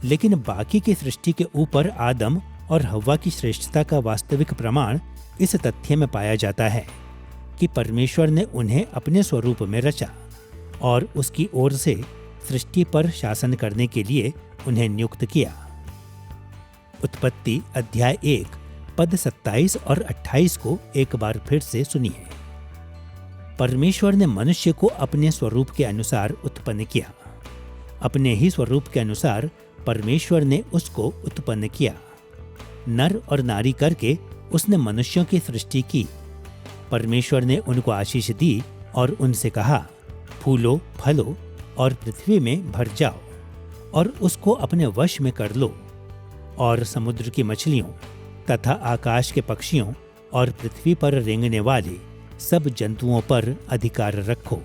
लेकिन बाकी की सृष्टि के ऊपर आदम और हव्वा की श्रेष्ठता का वास्तविक प्रमाण इस तथ्य में पाया जाता है कि परमेश्वर ने उन्हें अपने स्वरूप में रचा और उसकी ओर से सृष्टि पर शासन करने के लिए उन्हें नियुक्त किया। उत्पत्ति अध्याय 1 पद 27 और 28 को एक बार फिर से सुनिए। परमेश्वर ने मनुष्य को अपने स्वरूप के अनुसार उत्पन्न किया। अपने ही स्वरूप के अनुसार परमेश्वर ने उसको उत्पन्न किया। नर और नारी करके उसने मनुष्यों की सृष्टि की। परमेश्वर ने उनको आशीष दी और उनसे कहा, फूलो, फलो और पृथ्वी में भर जाओ और उसको अपने वश में कर लो और समुद्र की मछलियों तथा आकाश के पक्षियों और पृथ्वी पर रेंगने वाले सब जंतुओं पर अधिकार रखो।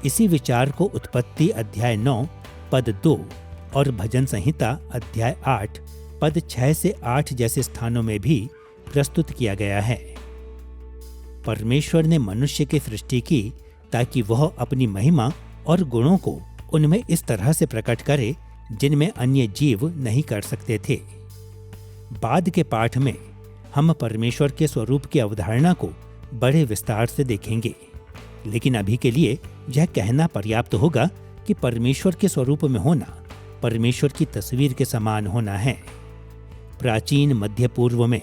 इसी विचार को उत्पत्ति अध्याय 9 पद 2 और भजन संहिता अध्याय 8 पद 6 से 8 जैसे स्थानों में भी प्रस्तुत किया गया है। परमेश्वर ने मनुष्य की सृष्टि की ताकि वह अपनी महिमा और गुणों को उनमें इस तरह से प्रकट करे जिनमें अन्य जीव नहीं कर सकते थे। बाद के पाठ में हम परमेश्वर के स्वरूप की अवधारणा को बड़े विस्तार से देखेंगे, लेकिन अभी के लिए यह कहना पर्याप्त होगा कि परमेश्वर के स्वरूप में होना परमेश्वर की तस्वीर के समान होना है। प्राचीन मध्य पूर्व में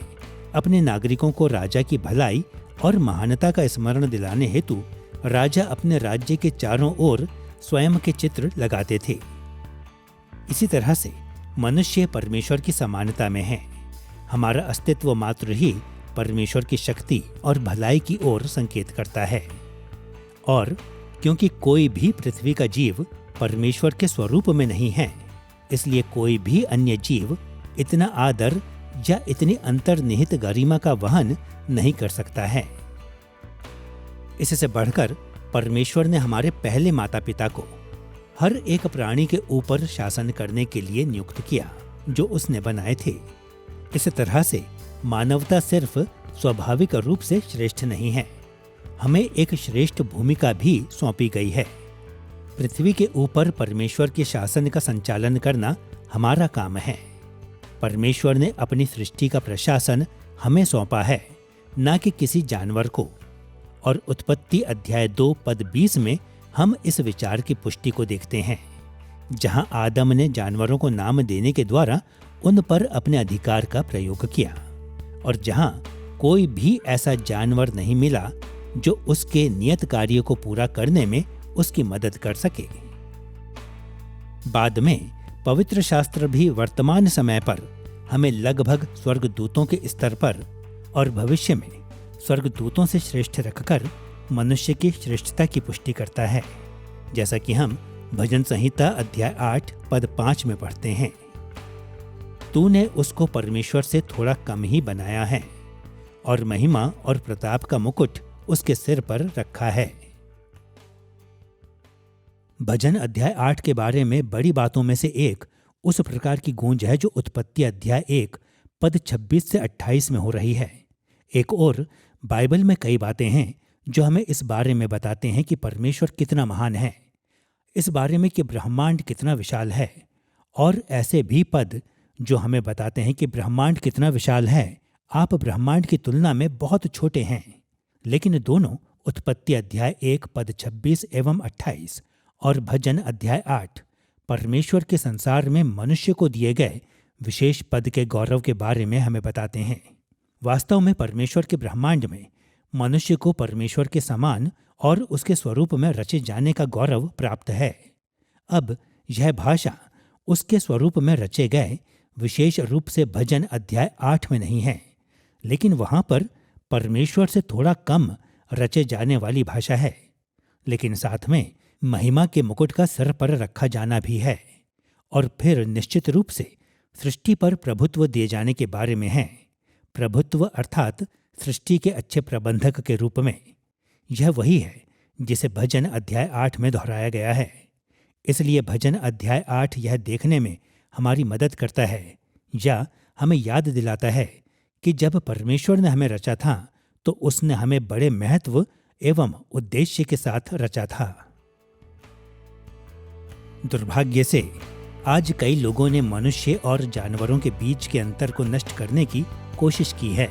अपने नागरिकों को राजा की भलाई और महानता का स्मरण दिलाने हेतु राजा अपने राज्य के चारों ओर स्वयं के चित्र लगाते थे। इसी तरह से मनुष्य परमेश्वर की समानता में है। हमारा अस्तित्व मात्र ही परमेश्वर की शक्ति और भलाई की ओर संकेत करता है। और क्योंकि कोई भी पृथ्वी का जीव परमेश्वर के स्वरूप में नहीं है, इसलिए कोई भी अन्य जीव इतना आदर या इतनी अंतर्निहित गरिमा का वहन नहीं कर सकता है। इससे बढ़कर परमेश्वर ने हमारे पहले माता पिता को हर एक प्राणी के ऊपर शासन करने के लिए नियुक्त किया जो उसने बनाए थे। इस तरह से मानवता सिर्फ स्वाभाविक रूप से श्रेष्ठ नहीं है, हमें एक श्रेष्ठ भूमिका भी सौंपी गई है। पृथ्वी के ऊपर परमेश्वर के शासन का संचालन करना हमारा काम है। परमेश्वर ने अपनी सृष्टि का प्रशासन हमें सौंपा है, न कि किसी जानवर को। और उत्पत्ति अध्याय 2 पद 20 में हम इस विचार की पुष्टि को देखते हैं, जहां आदम ने जानवरों को नाम देने के द्वारा उन पर अपने अधिकार का प्रयोग किया और जहां कोई भी ऐसा जानवर नहीं मिला जो उसके नियत कार्य को पूरा करने में उसकी मदद कर सके। बाद में पवित्र शास्त्र भी वर्तमान समय पर हमें लगभग स्वर्गदूतों के स्तर पर और भविष्य में स्वर्गदूतों से श्रेष्ठ रखकर मनुष्य की श्रेष्ठता की पुष्टि करता है, जैसा कि हम भजन संहिता अध्याय 8 पद 5 में पढ़ते हैं। तूने उसको परमेश्वर से थोड़ा कम ही बनाया है और महिमा और प्रताप का मुकुट उसके सिर पर रखा है। भजन अध्याय 8 के बारे में बड़ी बातों में से एक उस प्रकार की गूंज है जो उत्पत्ति अध्याय 1 पद 26 से 28 में हो रही है। एक और बाइबल में कई बातें हैं जो हमें इस बारे में बताते हैं कि परमेश्वर कितना महान है, इस बारे में कि ब्रह्मांड कितना विशाल है, और ऐसे भी पद जो हमें बताते हैं कि ब्रह्मांड कितना विशाल है, आप ब्रह्मांड की तुलना में बहुत छोटे हैं। लेकिन दोनों उत्पत्ति अध्याय 1 पद 26 एवं 28 और भजन अध्याय 8 परमेश्वर के संसार में मनुष्य को दिए गए विशेष पद के गौरव के बारे में हमें बताते हैं। वास्तव में परमेश्वर के ब्रह्मांड में मनुष्य को परमेश्वर के समान और उसके स्वरूप में रचे जाने का गौरव प्राप्त है। अब यह भाषा उसके स्वरूप में रचे गए विशेष रूप से भजन अध्याय 8 में नहीं है, लेकिन वहां पर परमेश्वर से थोड़ा कम रचे जाने वाली भाषा है, लेकिन साथ में महिमा के मुकुट का सिर पर रखा जाना भी है, और फिर निश्चित रूप से सृष्टि पर प्रभुत्व दिए जाने के बारे में है। प्रभुत्व अर्थात सृष्टि के अच्छे प्रबंधक के रूप में। यह वही है जिसे भजन अध्याय 8 में दोहराया गया है। इसलिए भजन अध्याय 8 यह देखने में हमारी मदद करता है या हमें याद दिलाता है कि जब परमेश्वर ने हमें रचा था तो उसने हमें बड़े महत्व एवं उद्देश्य के साथ रचा था। दुर्भाग्य से आज कई लोगों ने मनुष्य और जानवरों के बीच के अंतर को नष्ट करने की कोशिश की है।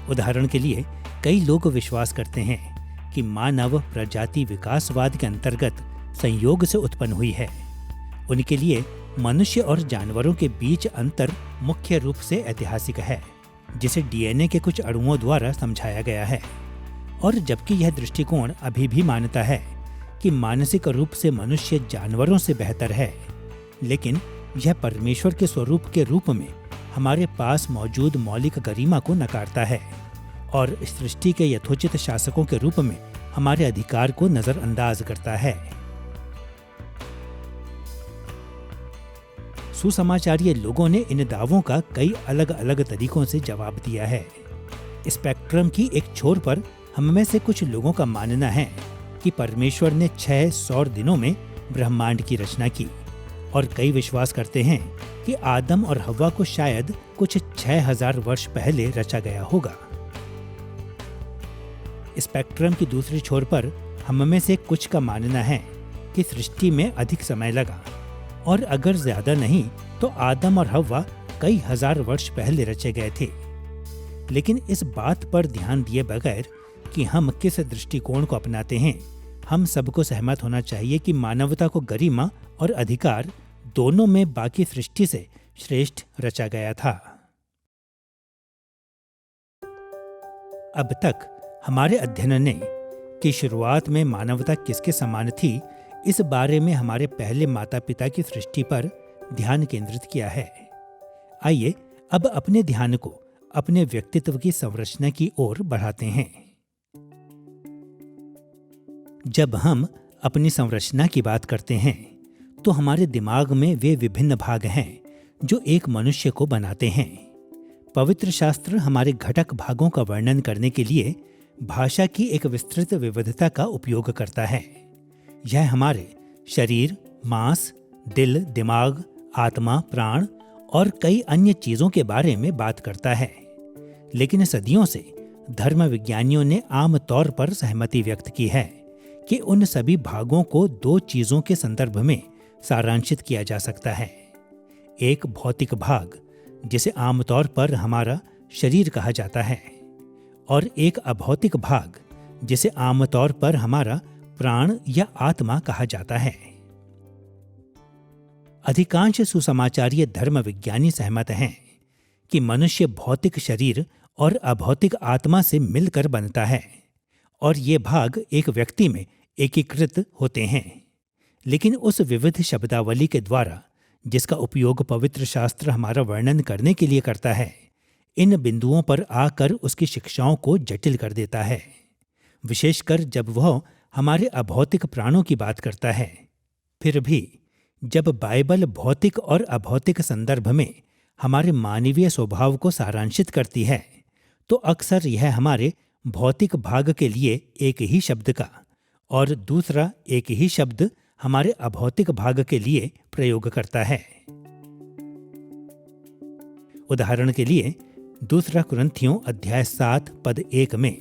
उदाहरण के लिए कई लोग विश्वास करते हैं कि मानव प्रजाति विकासवाद के अंतर्गत संयोग से उत्पन्न हुई है। उनके लिए मनुष्य और जानवरों के बीच अंतर मुख्य रूप से ऐतिहासिक है, जिसे डीएनए के कुछ अणुओं द्वारा समझाया गया है। और जबकि यह दृष्टिकोण अभी भी मानता है कि मानसिक रूप से मनुष्य जानवरों से बेहतर है, लेकिन यह परमेश्वर के स्वरूप के रूप में हमारे पास मौजूद मौलिक गरिमा को नकारता है और सृष्टि के यथोचित शासकों के रूप में हमारे अधिकार को नजरअंदाज करता है। सुसमाचारीय लोगों ने इन दावों का कई अलग अलग तरीकों से जवाब दिया है। स्पेक्ट्रम की एक छोर पर हम में से कुछ लोगों का मानना है कि परमेश्वर ने 6 सौर दिनों में ब्रह्मांड की रचना की, और कई विश्वास करते हैं कि आदम और हव्वा को शायद कुछ 6000 वर्ष पहले रचा गया होगा। स्पेक्ट्रम की दूसरी छोर पर हम में से कुछ का मानना है कि सृष्टि में अधिक समय लगा, और अगर ज्यादा नहीं तो आदम और हव्वा कई हजार वर्ष पहले रचे गए थे। लेकिन इस बात पर ध्यान दिए बगैर कि हम किस दृष्टिकोण को अपनाते हैं, हम सबको सहमत होना चाहिए कि मानवता को गरिमा और अधिकार दोनों में बाकी सृष्टि से श्रेष्ठ रचा गया था। अब तक हमारे अध्ययन ने कि शुरुआत में मानवता किसके समान थी, इस बारे में हमारे पहले माता पिता की सृष्टि पर ध्यान केंद्रित किया है। आइए अब अपने ध्यान को अपने व्यक्तित्व की संरचना की ओर बढ़ाते हैं। जब हम अपनी संरचना की बात करते हैं तो हमारे दिमाग में वे विभिन्न भाग हैं जो एक मनुष्य को बनाते हैं। पवित्र शास्त्र हमारे घटक भागों का वर्णन करने के लिए भाषा की एक विस्तृत विविधता का उपयोग करता है। यह हमारे शरीर, मांस, दिल, दिमाग, आत्मा, प्राण और कई अन्य चीजों के बारे में बात करता है। लेकिन सदियों से धर्म विज्ञानियों ने आम तौर पर सहमति व्यक्त की है कि उन सभी भागों को 2 चीजों के संदर्भ में सारांशित किया जा सकता है। एक भौतिक भाग जिसे आमतौर पर हमारा शरीर कहा जाता है, और एक अभौतिक भाग जिसे आमतौर पर हमारा प्राण या आत्मा कहा जाता है। अधिकांश सुसमाचारीय धर्म विज्ञानी सहमत हैं कि मनुष्य भौतिक शरीर और अभौतिक आत्मा से मिलकर बनता है, और ये भाग एक व्यक्ति में एकीकृत होते हैं। लेकिन उस विविध शब्दावली के द्वारा जिसका उपयोग पवित्र शास्त्र हमारा वर्णन करने के लिए करता है, इन बिंदुओं पर आकर उसकी शिक्षाओं को जटिल कर देता है, विशेषकर जब वह हमारे अभौतिक प्राणों की बात करता है। फिर भी जब बाइबल भौतिक और अभौतिक संदर्भ में हमारे मानवीय स्वभाव को सारांशित करती है, तो अक्सर यह हमारे भौतिक भाग के लिए एक ही शब्द का और दूसरा एक ही शब्द हमारे अभौतिक भाग के लिए प्रयोग करता है। उदाहरण के लिए 2 कुरिन्थियों अध्याय 7 पद 1 में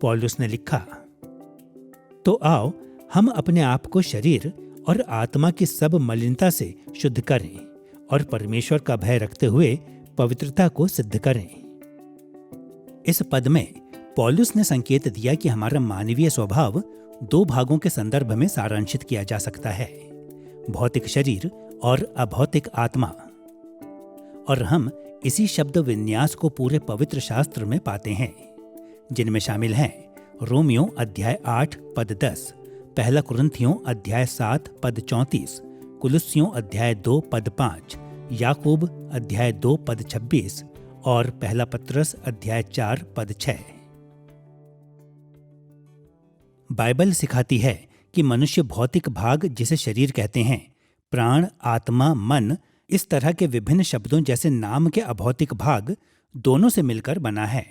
पौलुस ने लिखा, तो आओ हम अपने आप को शरीर और आत्मा की सब मलिनता से शुद्ध करें और परमेश्वर का भय रखते हुए पवित्रता को सिद्ध करें। इस पद में पौलुस ने संकेत दिया कि हमारा मानवीय स्वभाव 2 भागों के संदर्भ में सारांशित किया जा सकता है, भौतिक शरीर और अभौतिक आत्मा। और हम इसी शब्द विन्यास को पूरे पवित्र शास्त्र में पाते हैं, जिनमें शामिल हैं रोमियो अध्याय 8 पद 10, 1 कुरिन्थियों अध्याय 7 पद 34, कुलुस्सियों अध्याय 2 पद 5, याकूब अध्याय 2 पद 26 और 1 पत्रस अध्याय 4 पद 6। बाइबल सिखाती है कि मनुष्य भौतिक भाग, जिसे शरीर कहते हैं, प्राण, आत्मा, मन, इस तरह के विभिन्न शब्दों जैसे नाम के अभौतिक भाग दोनों से मिलकर बना है।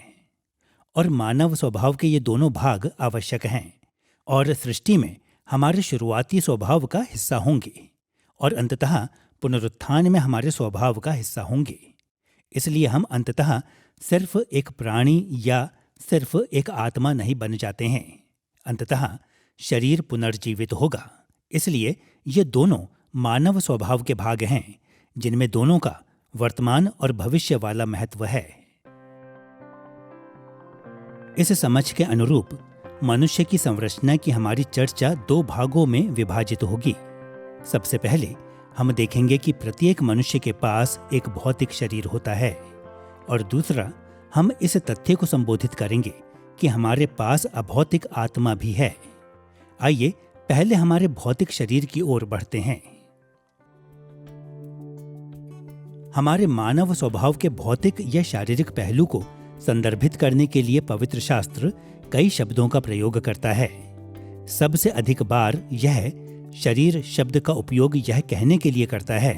और मानव स्वभाव के ये दोनों भाग आवश्यक हैं और सृष्टि में हमारे शुरुआती स्वभाव का हिस्सा होंगे और अंततः पुनरुत्थान में हमारे स्वभाव का हिस्सा होंगे। इसलिए हम अंततः सिर्फ एक प्राणी या सिर्फ एक आत्मा नहीं बन जाते हैं, अंततः शरीर पुनर्जीवित होगा। इसलिए ये दोनों मानव स्वभाव के भाग हैं, जिनमें दोनों का वर्तमान और भविष्य वाला महत्व है। इस समझ के अनुरूप मनुष्य की संरचना की हमारी चर्चा 2 भागों में विभाजित होगी। सबसे पहले हम देखेंगे कि प्रत्येक मनुष्य के पास एक भौतिक शरीर होता है और दूसरा हम इस तथ्य को संबोधित करेंगे कि हमारे पास अभौतिक आत्मा भी है। आइए पहले हमारे भौतिक शरीर की ओर बढ़ते हैं। हमारे मानव स्वभाव के भौतिक या शारीरिक पहलू को संदर्भित करने के लिए पवित्र शास्त्र कई शब्दों का प्रयोग करता है। सबसे अधिक बार यह शरीर शब्द का उपयोग यह कहने के लिए करता है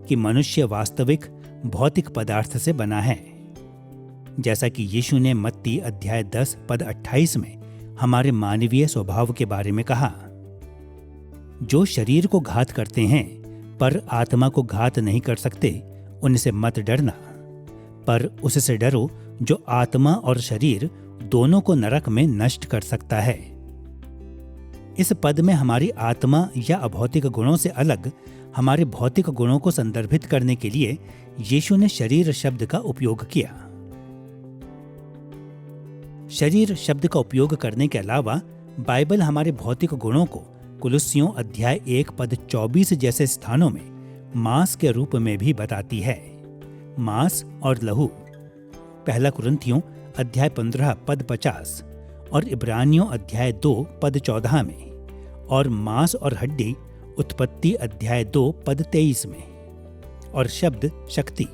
कि मनुष्य वास्तविक भौतिक पदार्थ से बना है, जैसा कि यीशु ने मत्ती अध्याय 10 पद 28 में हमारे मानवीय स्वभाव के बारे में कहा, जो शरीर को घात करते हैं पर आत्मा को घात नहीं कर सकते, उनसे मत डरना, पर उससे डरो जो आत्मा और शरीर दोनों को नरक में नष्ट कर सकता है। इस पद में हमारी आत्मा या अभौतिक गुणों से अलग हमारे भौतिक गुणों को संदर्भित करने के लिए यीशु ने शरीर शब्द का उपयोग किया। शरीर शब्द का उपयोग करने के अलावा बाइबल हमारे भौतिक गुणों को कुलुस्सियों अध्याय 1 पद 24 जैसे स्थानों में मांस के रूप में भी बताती है। मांस और लहू 1 कुरिन्थियों अध्याय 15 पद 50 और इब्रानियों अध्याय 2 पद 14 में, और मांस और हड्डी उत्पत्ति अध्याय 2 पद 23 में, और शब्द शक्ति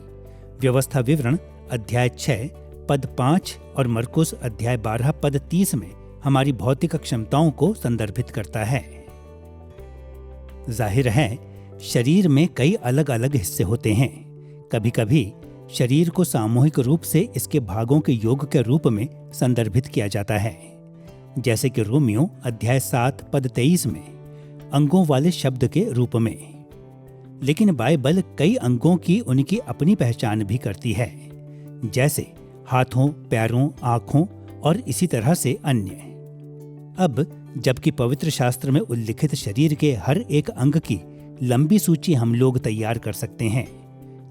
व्यवस्था विवरण अध्याय 6 पद 5 और मरकुस अध्याय 12 पद 30 में हमारी भौतिक क्षमताओं को संदर्भित करता है। जाहिर है शरीर में कई अलग अलग हिस्से होते हैं। कभी कभी शरीर को सामूहिक रूप से इसके भागों के योग के रूप में संदर्भित किया जाता है, जैसे कि रोमियो अध्याय 7 पद 23 में अंगों वाले शब्द के रूप में। लेकिन बाइबल कई अंगों की उनकी अपनी पहचान भी करती है, जैसे हाथों, पैरों, आंखों और इसी तरह से अन्य। अब जबकि पवित्र शास्त्र में उल्लिखित शरीर के हर एक अंग की लंबी सूची हम लोग तैयार कर सकते हैं,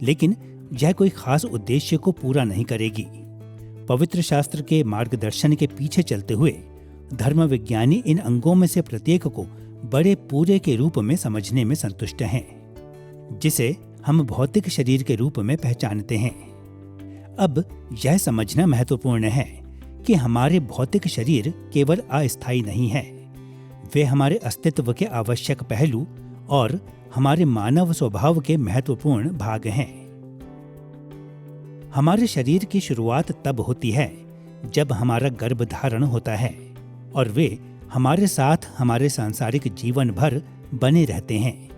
लेकिन यह कोई खास उद्देश्य को पूरा नहीं करेगी। पवित्र शास्त्र के मार्गदर्शन के पीछे चलते हुए धर्म विज्ञानी इन अंगों में से प्रत्येक को बड़े पूरे के रूप में समझने में संतुष्ट हैं, जिसे हम भौतिक शरीर के रूप में पहचानते हैं। अब यह समझना महत्वपूर्ण है कि हमारे भौतिक शरीर केवल अस्थायी नहीं है, वे हमारे अस्तित्व के आवश्यक पहलू और हमारे मानव स्वभाव के महत्वपूर्ण भाग हैं। हमारे शरीर की शुरुआत तब होती है जब हमारा गर्भधारण होता है और वे हमारे साथ हमारे सांसारिक जीवन भर बने रहते हैं।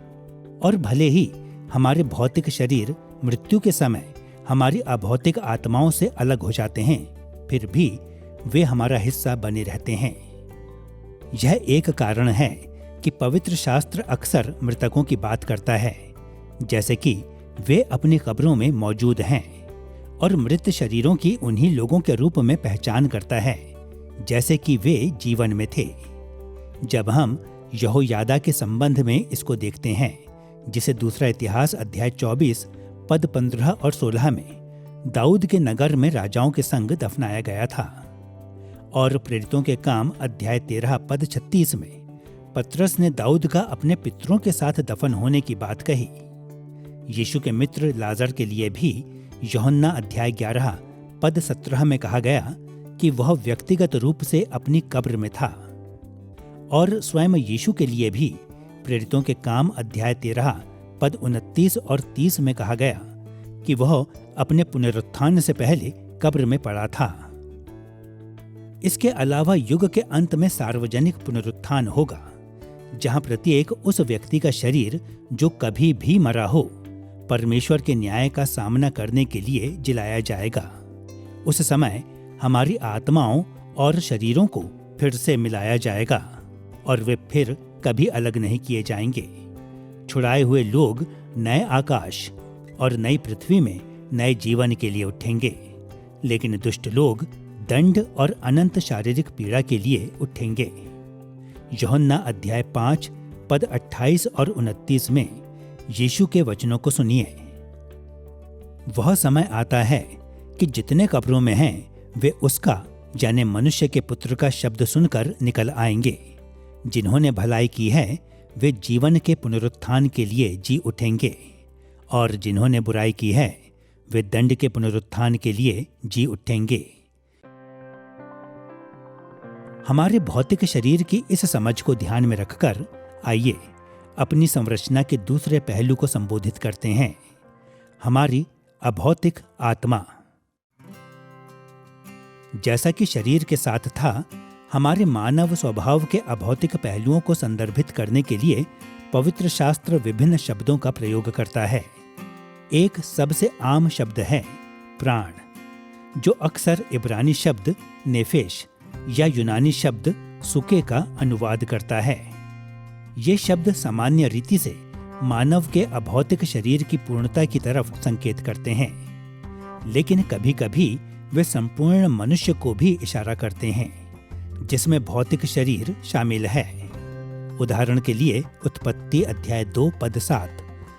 और भले ही हमारे भौतिक शरीर मृत्यु के समय हमारी अभौतिक आत्माओं से अलग हो जाते हैं, फिर भी वे हमारा हिस्सा बने रहते हैं। यह एक कारण है कि पवित्र शास्त्र अक्सर मृतकों की बात करता है, जैसे कि वे अपनी कब्रों में मौजूद हैं, और मृत शरीरों की उन्हीं लोगों के रूप में पहचान करता है जैसे कि वे जीवन में थे। जब हम यहोयादा के संबंध में इसको देखते हैं, जिसे दूसरा इतिहास अध्याय 24 पद 15 और 16 में दाऊद के नगर में राजाओं के संग दफनाया गया था, और प्रेरितों के काम अध्याय 13 पद 36 में पतरस ने दाऊद का अपने पितरों के साथ दफन होने की बात कही। यीशु के मित्र लाजर के लिए भी यूहन्ना अध्याय 11 पद 17 में कहा गया कि वह व्यक्तिगत रूप से अपनी कब्र में था, और स्वयं यीशु के लिए भी प्रेरितों के काम अध्याय 13 पद 29 और 30 में कहा गया कि वह अपने पुनरुत्थान से पहले कब्र में पड़ा था। इसके अलावा युग के अंत में सार्वजनिक पुनरुत्थान होगा, जहां प्रत्येक उस व्यक्ति का शरीर जो कभी भी मरा हो परमेश्वर के न्याय का सामना करने के लिए जिलाया जाएगा। उस समय हमारी आत्माओं और शरीरों को फिर से मिलाया जाएगा और वे फिर कभी अलग नहीं किए जाएंगे। छुड़ाए हुए लोग नए आकाश और नई पृथ्वी में नए जीवन के लिए उठेंगे, लेकिन दुष्ट लोग दंड और अनंत शारीरिक पीड़ा के लिए उठेंगे। यूहन्ना अध्याय 5 पद 28 और 29 में यीशु के वचनों को सुनिए। वह समय आता है कि जितने कब्रों में हैं वे उसका यानी मनुष्य के पुत्र का शब्द सुनकर निकल आएंगे। जिन्होंने भलाई की है वे जीवन के पुनरुत्थान के लिए जी उठेंगे, और जिन्होंने बुराई की है वे दंड के पुनरुत्थान के लिए जी उठेंगे। हमारे भौतिक शरीर की इस समझ को ध्यान में रखकर आइए अपनी संरचना के दूसरे पहलू को संबोधित करते हैं, हमारी अभौतिक आत्मा। जैसा कि शरीर के साथ था, हमारे मानव स्वभाव के अभौतिक पहलुओं को संदर्भित करने के लिए पवित्र शास्त्र विभिन्न शब्दों का प्रयोग करता है। एक सबसे आम शब्द है प्राण, जो अक्सर इब्रानी शब्द नेफेश या यूनानी शब्द सुके का अनुवाद करता है। ये शब्द सामान्य रीति से मानव के अभौतिक शरीर की पूर्णता की तरफ संकेत करते हैं, लेकिन कभी-कभी वे संपूर्ण मनुष्य को भी इशारा करते हैं, जिसमें भौतिक शरीर शामिल है। उदाहरण के लिए उत्पत्ति अध्याय 2 पद 7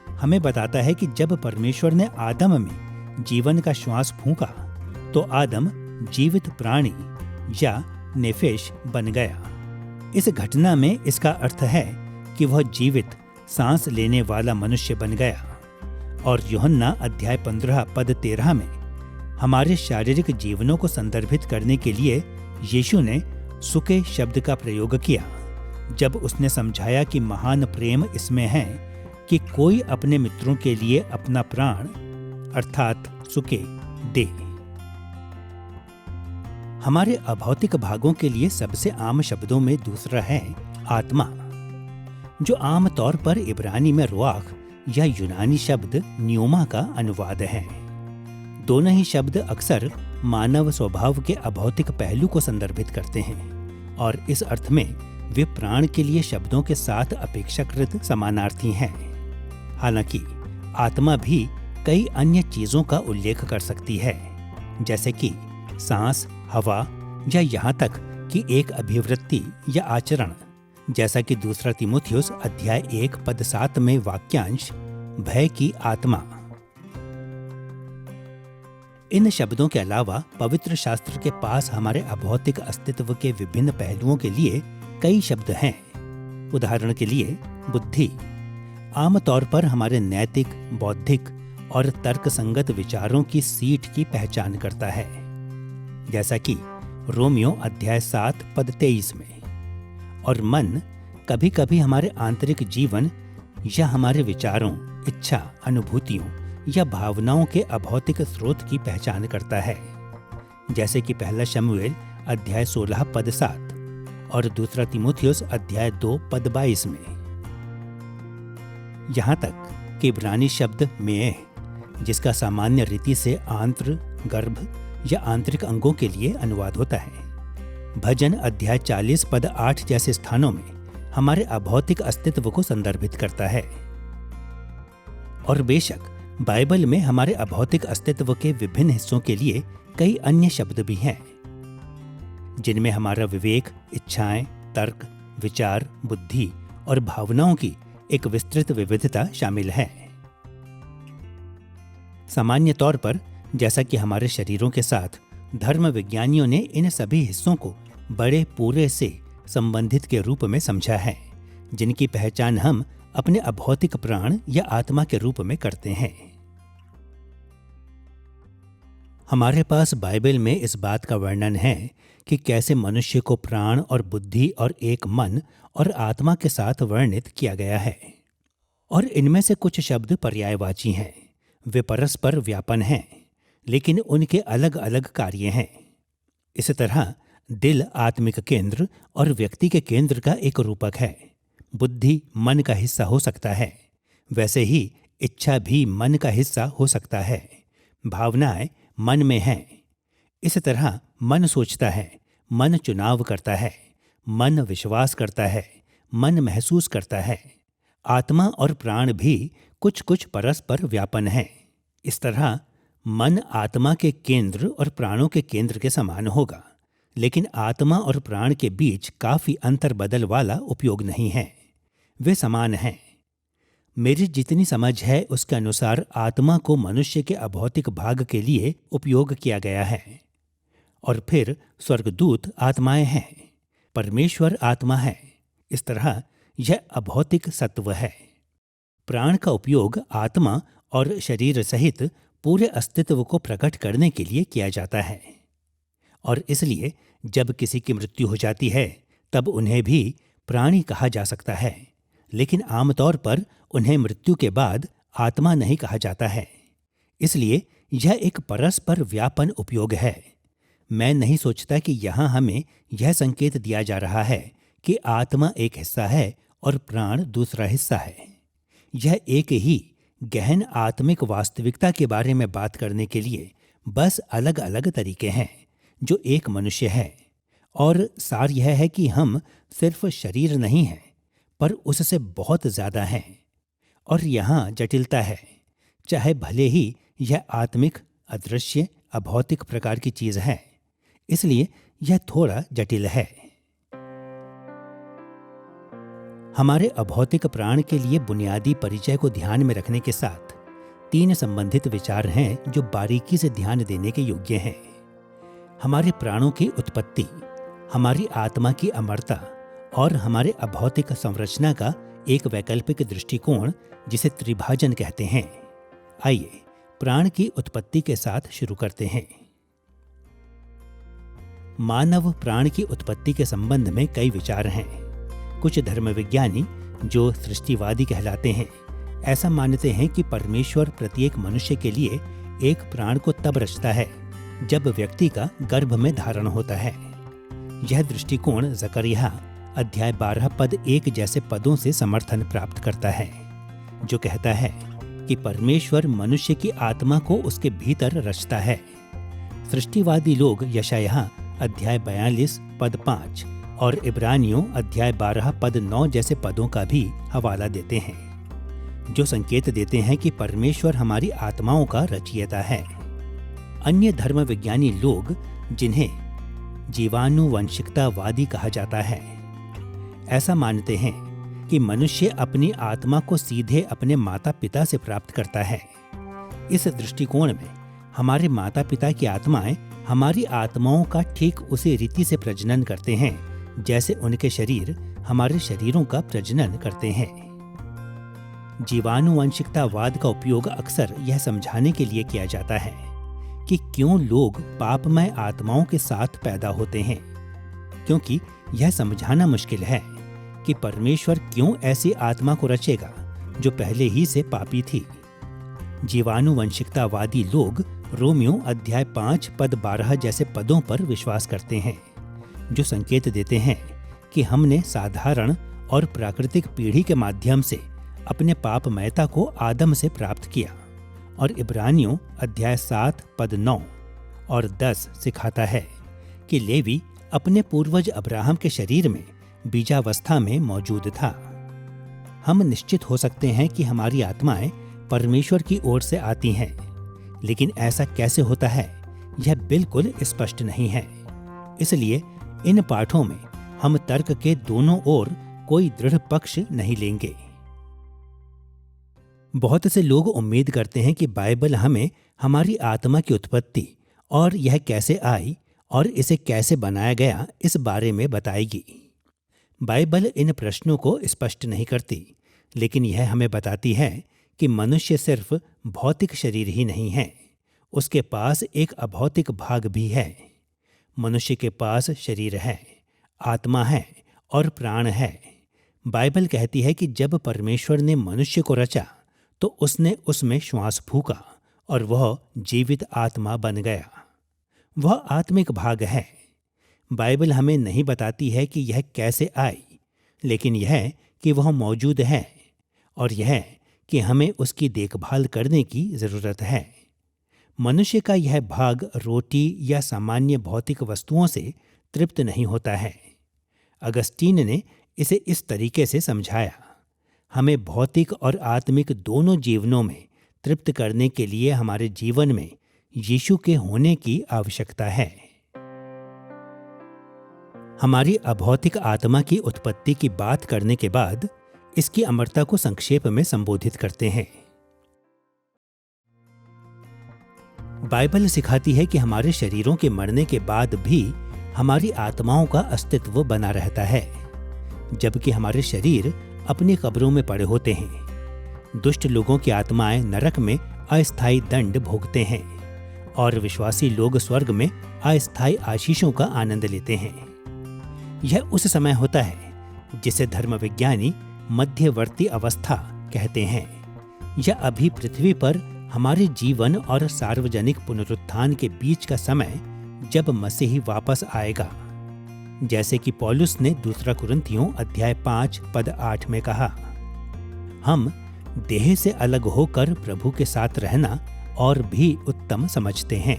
हमें बताता है कि जब परमेश्वर ने आदम में जीवन का श्वास फूंका तो आदम जीवित प्राणी या नेफेश बन गया। इस घटना में इसका अर्थ है कि वह जीवित सांस लेने वाला मनुष्य बन गया। और यूहन्ना अध्याय 15 पद 13 में हमारे शारीरिक जीवनों को संदर्भित करने के लिए यीशु ने सुके शब्द का प्रयोग किया, जब उसने समझाया कि महान प्रेम इसमें है कि कोई अपने मित्रों के लिए अपना प्राण अर्थात सुके दे। हमारे अभौतिक भागों के लिए सबसे आम शब्दों में दूसरा है आत्मा, जो आम तौर पर इब्रानी में रुआख या यूनानी शब्द न्यूमा का अनुवाद है। दोनों ही शब्द अक्सर मानव स्वभाव के अभौतिक पहलू को संदर्भित करते हैं, और इस अर्थ में वे प्राण के लिए शब्दों के साथ अपेक्षाकृत समानार्थी हैं। हालांकि आत्मा भी कई अन्य चीजों का उल्लेख कर सकती है, जैसे कि सांस, हवा या यहाँ तक कि एक अभिवृत्ति या आचरण, जैसा कि दूसरा तीमुथियुस अध्याय 1 पद 7 में वाक्यांश भय की आत्मा। इन शब्दों के अलावा पवित्र शास्त्र के पास हमारे अभौतिक अस्तित्व के विभिन्न पहलुओं के लिए कई शब्द हैं। उदाहरण के लिए बुद्धि आमतौर पर हमारे नैतिक, बौद्धिक और तर्कसंगत विचारों की सीट की पहचान करता है। जैसा कि रोमियो अध्याय 7 पद 23 में। और मन कभी कभी हमारे आंतरिक जीवन या हमारे विचारों, इच्छा, अनुभूतियों या भावनाओं के अभौतिक स्रोत की पहचान करता है, जैसे कि पहला शमूएल अध्याय 16 पद 7 और दूसरा तीमुथियुस अध्याय 2 पद 22 में। यहाँ तक कि इब्रानी शब्द मेह, जिसका सामान्य रीति से आंत्र, गर्भ या आंतरिक अंगों के लिए अनुवाद होता है, भजन अध्याय 40 पद 8 जैसे स्थानों में हमारे अभौतिक अस्तित्व को संदर्भित करता है। और बेशक बाइबल में हमारे अभौतिक अस्तित्व के विभिन्न हिस्सों के लिए कई अन्य शब्द भी हैं, जिनमें हमारा विवेक, इच्छाएं, तर्क, विचार, बुद्धि और भावनाओं की एक विस्तृत विविधता शामिल है। सामान्य तौर पर, जैसा कि हमारे शरीरों के साथ, धर्म विज्ञानियों ने इन सभी हिस्सों को बड़े पूरे से संबंधित के रूप में समझा है, जिनकी पहचान हम अपने अभौतिक प्राण या आत्मा के रूप में करते हैं। हमारे पास बाइबल में इस बात का वर्णन है कि कैसे मनुष्य को प्राण और बुद्धि और एक मन और आत्मा के साथ वर्णित किया गया है। और इनमें से कुछ शब्द पर्यायवाची हैं, वे परस्पर व्यापन हैं, लेकिन उनके अलग अलग कार्य हैं। इस तरह दिल आत्मिक केंद्र और व्यक्ति के केंद्र का एक रूपक है। बुद्धि मन का हिस्सा हो सकता है, वैसे ही इच्छा भी मन का हिस्सा हो सकता है। भावनाएं मन में हैं। इस तरह मन सोचता है, मन चुनाव करता है, मन विश्वास करता है, मन महसूस करता है। आत्मा और प्राण भी कुछ कुछ परस्पर व्यापन हैं। इस तरह मन आत्मा के केंद्र और प्राणों के केंद्र के समान होगा, लेकिन आत्मा और प्राण के बीच काफी अंतर बदल वाला उपयोग नहीं है, वे समान हैं। मेरी जितनी समझ है उसके अनुसार आत्मा को मनुष्य के अभौतिक भाग के लिए उपयोग किया गया है। और फिर स्वर्गदूत आत्माएं हैं, परमेश्वर आत्मा है। इस तरह यह अभौतिक सत्व है। प्राण का उपयोग आत्मा और शरीर सहित पूरे अस्तित्व को प्रकट करने के लिए किया जाता है। और इसलिए जब किसी की मृत्यु हो जाती है तब उन्हें भी प्राणी कहा जा सकता है, लेकिन आमतौर पर उन्हें मृत्यु के बाद आत्मा नहीं कहा जाता है। इसलिए यह एक परस्पर व्यापन उपयोग है। मैं नहीं सोचता कि यहाँ हमें यह संकेत दिया जा रहा है कि आत्मा एक हिस्सा है और प्राण दूसरा हिस्सा है। यह एक ही गहन आत्मिक वास्तविकता के बारे में बात करने के लिए बस अलग अलग तरीके हैं जो एक मनुष्य है। और सार यह है कि हम सिर्फ शरीर नहीं हैं, पर उससे बहुत ज्यादा हैं। और यहाँ जटिलता है, चाहे भले ही यह आत्मिक, अदृश्य, अभौतिक प्रकार की चीज है, इसलिए यह थोड़ा जटिल है। हमारे अभौतिक प्राण के लिए बुनियादी परिचय को ध्यान में रखने के साथ 3 संबंधित विचार हैं जो बारीकी से ध्यान देने के योग्य हैं। हमारे प्राणों की उत्पत्ति, हमारी आत्मा की अमरता और हमारे अभौतिक संरचना का एक वैकल्पिक दृष्टिकोण जिसे त्रिभाजन कहते हैं। आइए प्राण की उत्पत्ति के साथ शुरू करते हैं। मानव प्राण की उत्पत्ति के संबंध में कई विचार हैं। कुछ धर्मविज्ञानी, जो सृष्टिवादी कहलाते हैं, ऐसा मानते हैं कि परमेश्वर प्रत्येक मनुष्य के लिए एक प्राण को तब रचता है जब व्यक्ति का गर्भ में धारण होता है। यह दृष्टिकोण जकरिया अध्याय 12 पद 1 जैसे पदों से समर्थन प्राप्त करता है, जो कहता है कि परमेश्वर मनुष्य की आत्मा को उसके भीतर रचता है। सृष्टिवादी लोग यशायाह अध्याय 42 पद 5 और इब्रानियों अध्याय 12 पद 9 जैसे पदों का भी हवाला देते हैं, जो संकेत देते हैं कि परमेश्वर हमारी आत्माओं का रचयिता है। अन्य धर्म विज्ञानी लोग, जिन्हें जीवाणुवंशिकतावादी कहा जाता है, ऐसा मानते हैं कि मनुष्य अपनी आत्मा को सीधे अपने माता पिता से प्राप्त करता है। इस दृष्टिकोण में हमारे माता पिता की आत्माएं हमारी आत्माओं का ठीक उसी रीति से प्रजनन करते हैं जैसे उनके शरीर हमारे शरीरों का प्रजनन करते हैं। जीवाणुवंशिकतावाद का उपयोग अक्सर यह समझाने के लिए किया जाता है कि क्यों लोग पापमय आत्माओं के साथ पैदा होते हैं, क्योंकि यह समझाना मुश्किल है कि परमेश्वर क्यों ऐसी आत्मा को रचेगा जो पहले ही से पापी थी। जीवानुवंशिकतावादी लोग रोमियो अध्याय 5 पद 12 जैसे पदों पर विश्वास करते हैं, जो संकेत देते हैं कि हमने साधारण और प्राकृतिक पीढ़ी के माध्यम से अपने पापमयता को आदम से प्राप्त किया। और इब्रानियों अध्याय 7 पद 9 और 10 सिखाता है कि लेवी अपने पूर्वज अब्राहम के शरीर में बीजावस्था में मौजूद था। हम निश्चित हो सकते हैं कि हमारी आत्माएं परमेश्वर की ओर से आती हैं, लेकिन ऐसा कैसे होता है यह बिल्कुल स्पष्ट नहीं है। इसलिए इन पाठों में हम तर्क के दोनों ओर कोई दृढ़ पक्ष नहीं लेंगे। बहुत से लोग उम्मीद करते हैं कि बाइबल हमें हमारी आत्मा की उत्पत्ति और यह कैसे आई और इसे कैसे बनाया गया इस बारे में बताएगी। बाइबल इन प्रश्नों को स्पष्ट नहीं करती, लेकिन यह हमें बताती है कि मनुष्य सिर्फ भौतिक शरीर ही नहीं है, उसके पास एक अभौतिक भाग भी है। मनुष्य के पास शरीर है, आत्मा है और प्राण है। बाइबल कहती है कि जब परमेश्वर ने मनुष्य को रचा तो उसने उसमें श्वास फूंका और वह जीवित आत्मा बन गया। वह आत्मिक भाग है। बाइबल हमें नहीं बताती है कि यह कैसे आई, लेकिन यह कि वह मौजूद है और यह कि हमें उसकी देखभाल करने की जरूरत है। मनुष्य का यह भाग रोटी या सामान्य भौतिक वस्तुओं से तृप्त नहीं होता है। अगस्तीन ने इसे इस तरीके से समझाया, हमें भौतिक और आत्मिक दोनों जीवनों में तृप्त करने के लिए हमारे जीवन में यीशु के होने की आवश्यकता है। हमारी अभौतिक आत्मा की उत्पत्ति की बात करने के बाद इसकी अमरता को संक्षेप में संबोधित करते हैं। बाइबल सिखाती है कि हमारे शरीरों के मरने के बाद भी हमारी आत्माओं का अस्तित्व बना रहता है, जबकि हमारे शरीर अपनी कब्रों में पड़े होते हैं। दुष्ट लोगों की आत्माएं नरक में अस्थायी दंड भोगते हैं और विश्वासी लोग स्वर्ग में अस्थायी आशीषों का आनंद लेते हैं। यह उस समय होता है जिसे धर्मविज्ञानी मध्यवर्ती अवस्था कहते हैं। यह अभी पृथ्वी पर हमारे जीवन और सार्वजनिक पुनरुत्थान के बीच का समय, जब मसीही वापस आएगा। जैसे कि पौलुस ने 2 कुरिन्थियों अध्याय 5 पद 8 में कहा, हम देह से अलग होकर प्रभु के साथ रहना और भी उत्तम समझते हैं।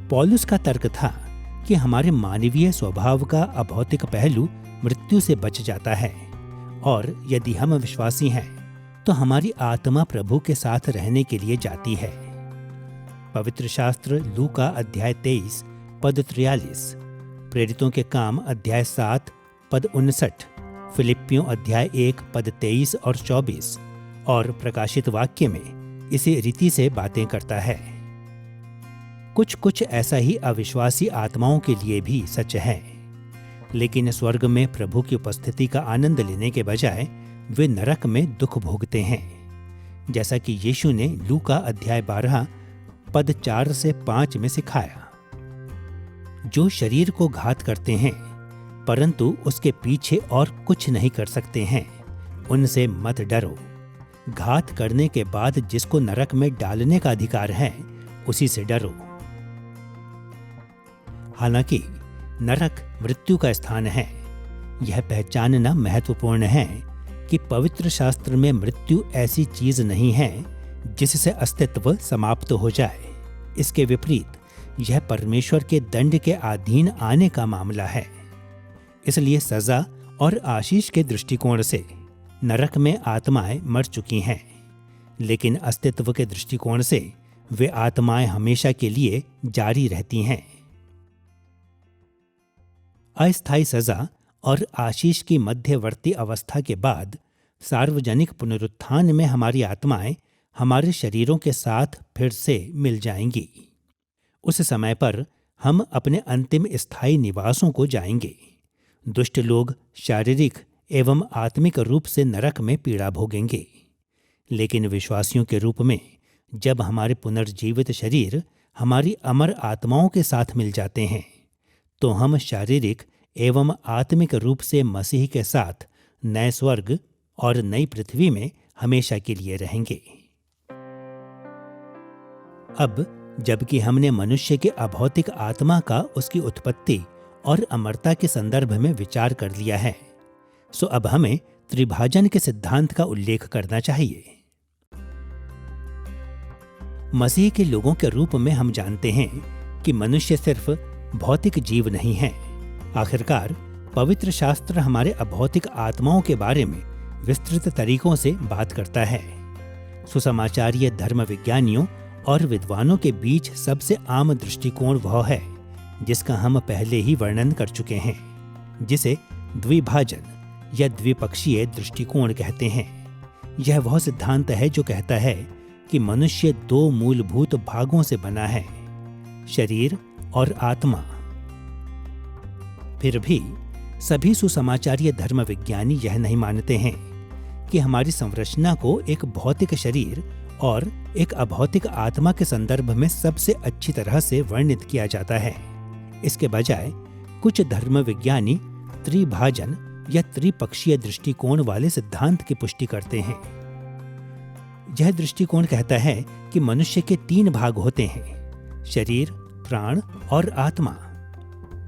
पौलुस का तर्क था कि हमारे मानवीय स्वभाव का अभौतिक पहलू मृत्यु से बच जाता है, और यदि हम विश्वासी हैं तो हमारी आत्मा प्रभु के साथ रहने के लिए जाती है। पवित्र शास्त्र लूका अध्याय 23 पद 43, प्रेरितों के काम अध्याय 7 पद 59, फिलिप्पियों अध्याय 1 पद 23 और 24 और प्रकाशित वाक्य में इसी रीति से बातें करता है। कुछ ऐसा ही अविश्वासी आत्माओं के लिए भी सच है, लेकिन स्वर्ग में प्रभु की उपस्थिति का आनंद लेने के बजाय वे नरक में दुख भोगते हैं, जैसा कि यीशु ने लूका अध्याय 12 पद 4 से 5 में सिखाया। जो शरीर को घात करते हैं परंतु उसके पीछे और कुछ नहीं कर सकते हैं, उनसे मत डरो। घात करने के बाद जिसको नरक में डालने का अधिकार है, उसी से डरो। हालांकि नरक मृत्यु का स्थान है, यह पहचानना महत्वपूर्ण है कि पवित्र शास्त्र में मृत्यु ऐसी चीज नहीं है जिससे अस्तित्व समाप्त हो जाए। इसके विपरीत यह परमेश्वर के दंड के अधीन आने का मामला है। इसलिए सजा और आशीष के दृष्टिकोण से नरक में आत्माएं मर चुकी हैं, लेकिन अस्तित्व के दृष्टिकोण से वे आत्माएं हमेशा के लिए जारी रहती हैं। अस्थायी सजा और आशीष की मध्यवर्ती अवस्था के बाद सार्वजनिक पुनरुत्थान में हमारी आत्माएं हमारे शरीरों के साथ फिर से मिल जाएंगी। उस समय पर हम अपने अंतिम स्थायी निवासों को जाएंगे। दुष्ट लोग शारीरिक एवं आत्मिक रूप से नरक में पीड़ा भोगेंगे, लेकिन विश्वासियों के रूप में जब हमारे पुनर्जीवित शरीर हमारी अमर आत्माओं के साथ मिल जाते हैं, तो हम शारीरिक एवं आत्मिक रूप से मसीह के साथ नए स्वर्ग और नई पृथ्वी में हमेशा के लिए रहेंगे। अब जबकि हमने मनुष्य के अभौतिक आत्मा का उसकी उत्पत्ति और अमरता के संदर्भ में विचार कर लिया है, सो अब हमें त्रिभाजन के सिद्धांत का उल्लेख करना चाहिए। मसीह के लोगों के रूप में हम जानते हैं कि मनुष्य सिर्फ भौतिक जीव नहीं है। आखिरकार पवित्र शास्त्र हमारे अभौतिक आत्माओं के बारे में विस्तृत तरीकों से बात करता है। सुसमाचारीय धर्म विज्ञानियों और विद्वानों के बीच सबसे आम दृष्टिकोण वह है जिसका हम पहले ही वर्णन कर चुके हैं, जिसे द्विभाजन या द्विपक्षीय दृष्टिकोण कहते हैं। यह वह सिद्धांत है जो कहता है कि मनुष्य दो मूलभूत भागों से बना है, शरीर और आत्मा। फिर भी सभी सुसमाचारीय धर्म विज्ञानी यह नहीं मानते हैं कि हमारी संरचना को एक भौतिक शरीर और एक अभौतिक आत्मा के संदर्भ में सबसे अच्छी तरह से वर्णित किया जाता है। इसके बजाय कुछ धर्म विज्ञानी त्रिभाजन या त्रिपक्षीय दृष्टिकोण वाले सिद्धांत की पुष्टि करते हैं। यह दृष्टिकोण कहता है कि मनुष्य के 3 भाग होते हैं, शरीर, प्राण और आत्मा।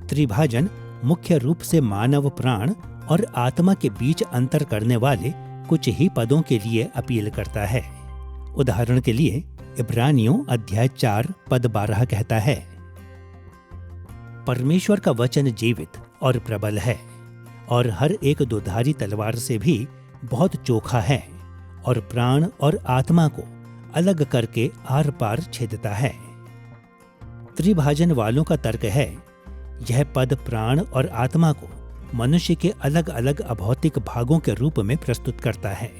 त्रिभाजन मुख्य रूप से मानव प्राण और आत्मा के बीच अंतर करने वाले कुछ ही पदों के लिए अपील करता है। उदाहरण के लिए इब्रानियों अध्याय 4 पद 12 कहता है, परमेश्वर का वचन जीवित और प्रबल है और हर एक दोधारी तलवार से भी बहुत चोखा है और प्राण और आत्मा को अलग करके आर पार छेदता है। त्रिभाजन वालों का तर्क है, यह पद प्राण और आत्मा को मनुष्य के अलग अलग अभौतिक भागों के रूप में प्रस्तुत करता है।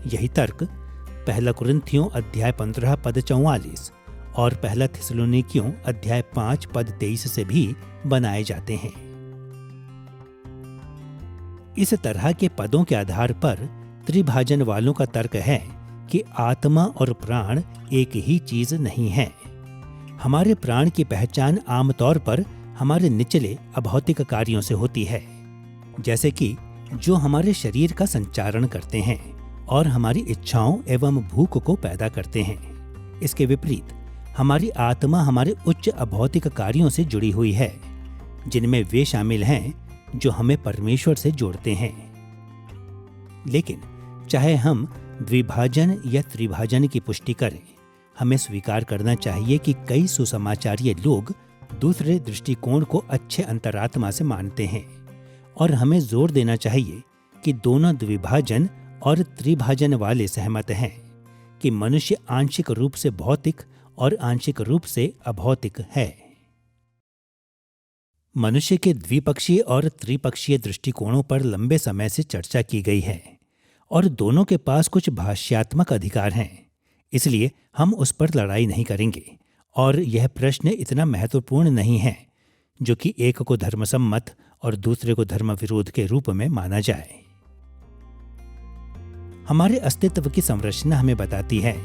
यही तर्क पहला कुरिन्थियों अध्याय 15 पद 44 और पहला थिस्सलुनीकियों अध्याय 5 पद 23 से भी बनाए जाते हैं। इस तरह के पदों के आधार पर त्रिभाजन वालों का तर्क है कि आत्मा और प्राण एक ही चीज नहीं है। हमारे प्राण की पहचान आमतौर पर हमारे निचले अभौतिक कार्यों से होती है, जैसे कि जो हमारे शरीर का संचारण करते हैं और हमारी इच्छाओं एवं भूख को पैदा करते हैं। इसके विपरीत हमारी आत्मा हमारे उच्च अभौतिक कार्यों से जुड़ी हुई है, जिनमें वे शामिल हैं जो हमें परमेश्वर से जोड़ते हैं। लेकिन चाहे हम द्विभाजन या त्रिभाजन की पुष्टि करें, हमें स्वीकार करना चाहिए कि कई सुसमाचारीय लोग दूसरे दृष्टिकोण को अच्छे अंतरात्मा से मानते हैं और हमें जोर देना चाहिए कि दोनों द्विभाजन और त्रिभाजन वाले सहमत हैं कि मनुष्य आंशिक रूप से भौतिक और आंशिक रूप से अभौतिक है। मनुष्य के द्विपक्षीय और त्रिपक्षीय दृष्टिकोणों पर लंबे समय से चर्चा की गई है और दोनों के पास कुछ भाष्यात्मक अधिकार हैं, इसलिए हम उस पर लड़ाई नहीं करेंगे और यह प्रश्न इतना महत्वपूर्ण नहीं है जो कि एक को धर्मसम्मत और दूसरे को धर्म विरोध के रूप में माना जाए। हमारे अस्तित्व की संरचना हमें बताती है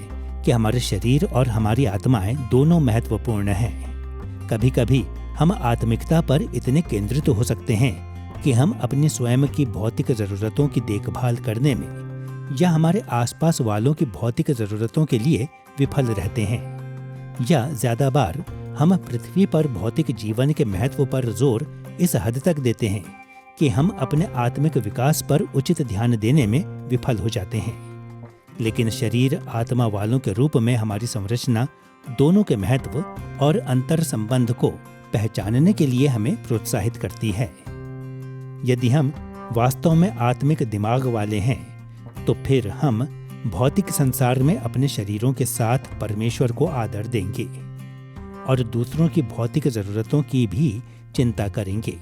कि हमारे शरीर और हमारी आत्माएं दोनों महत्वपूर्ण हैं। कभी कभी हम आत्मिकता पर इतने केंद्रित हो सकते हैं कि हम अपनी स्वयं की भौतिक जरूरतों की देखभाल करने में या हमारे आसपास वालों की भौतिक जरूरतों के लिए विफल रहते हैं, या ज्यादा बार हम पृथ्वी पर भौतिक जीवन के महत्व पर जोर इस हद तक देते हैं कि हम अपने आत्मिक विकास पर उचित ध्यान देने में विफल हो जाते हैं। लेकिन शरीर आत्मा वालों के रूप में हमारी संरचना दोनों के महत्व और अंतर संबंध को पहचानने के लिए हमें प्रोत्साहित करती है। यदि हम वास्तव में आत्मिक दिमाग वाले हैं, तो फिर हम भौतिक संसार में अपने शरीरों के साथ परमेश्वर को आदर देंगे और दूसरों की भौतिक जरूरतों की भी चिंता करेंगे।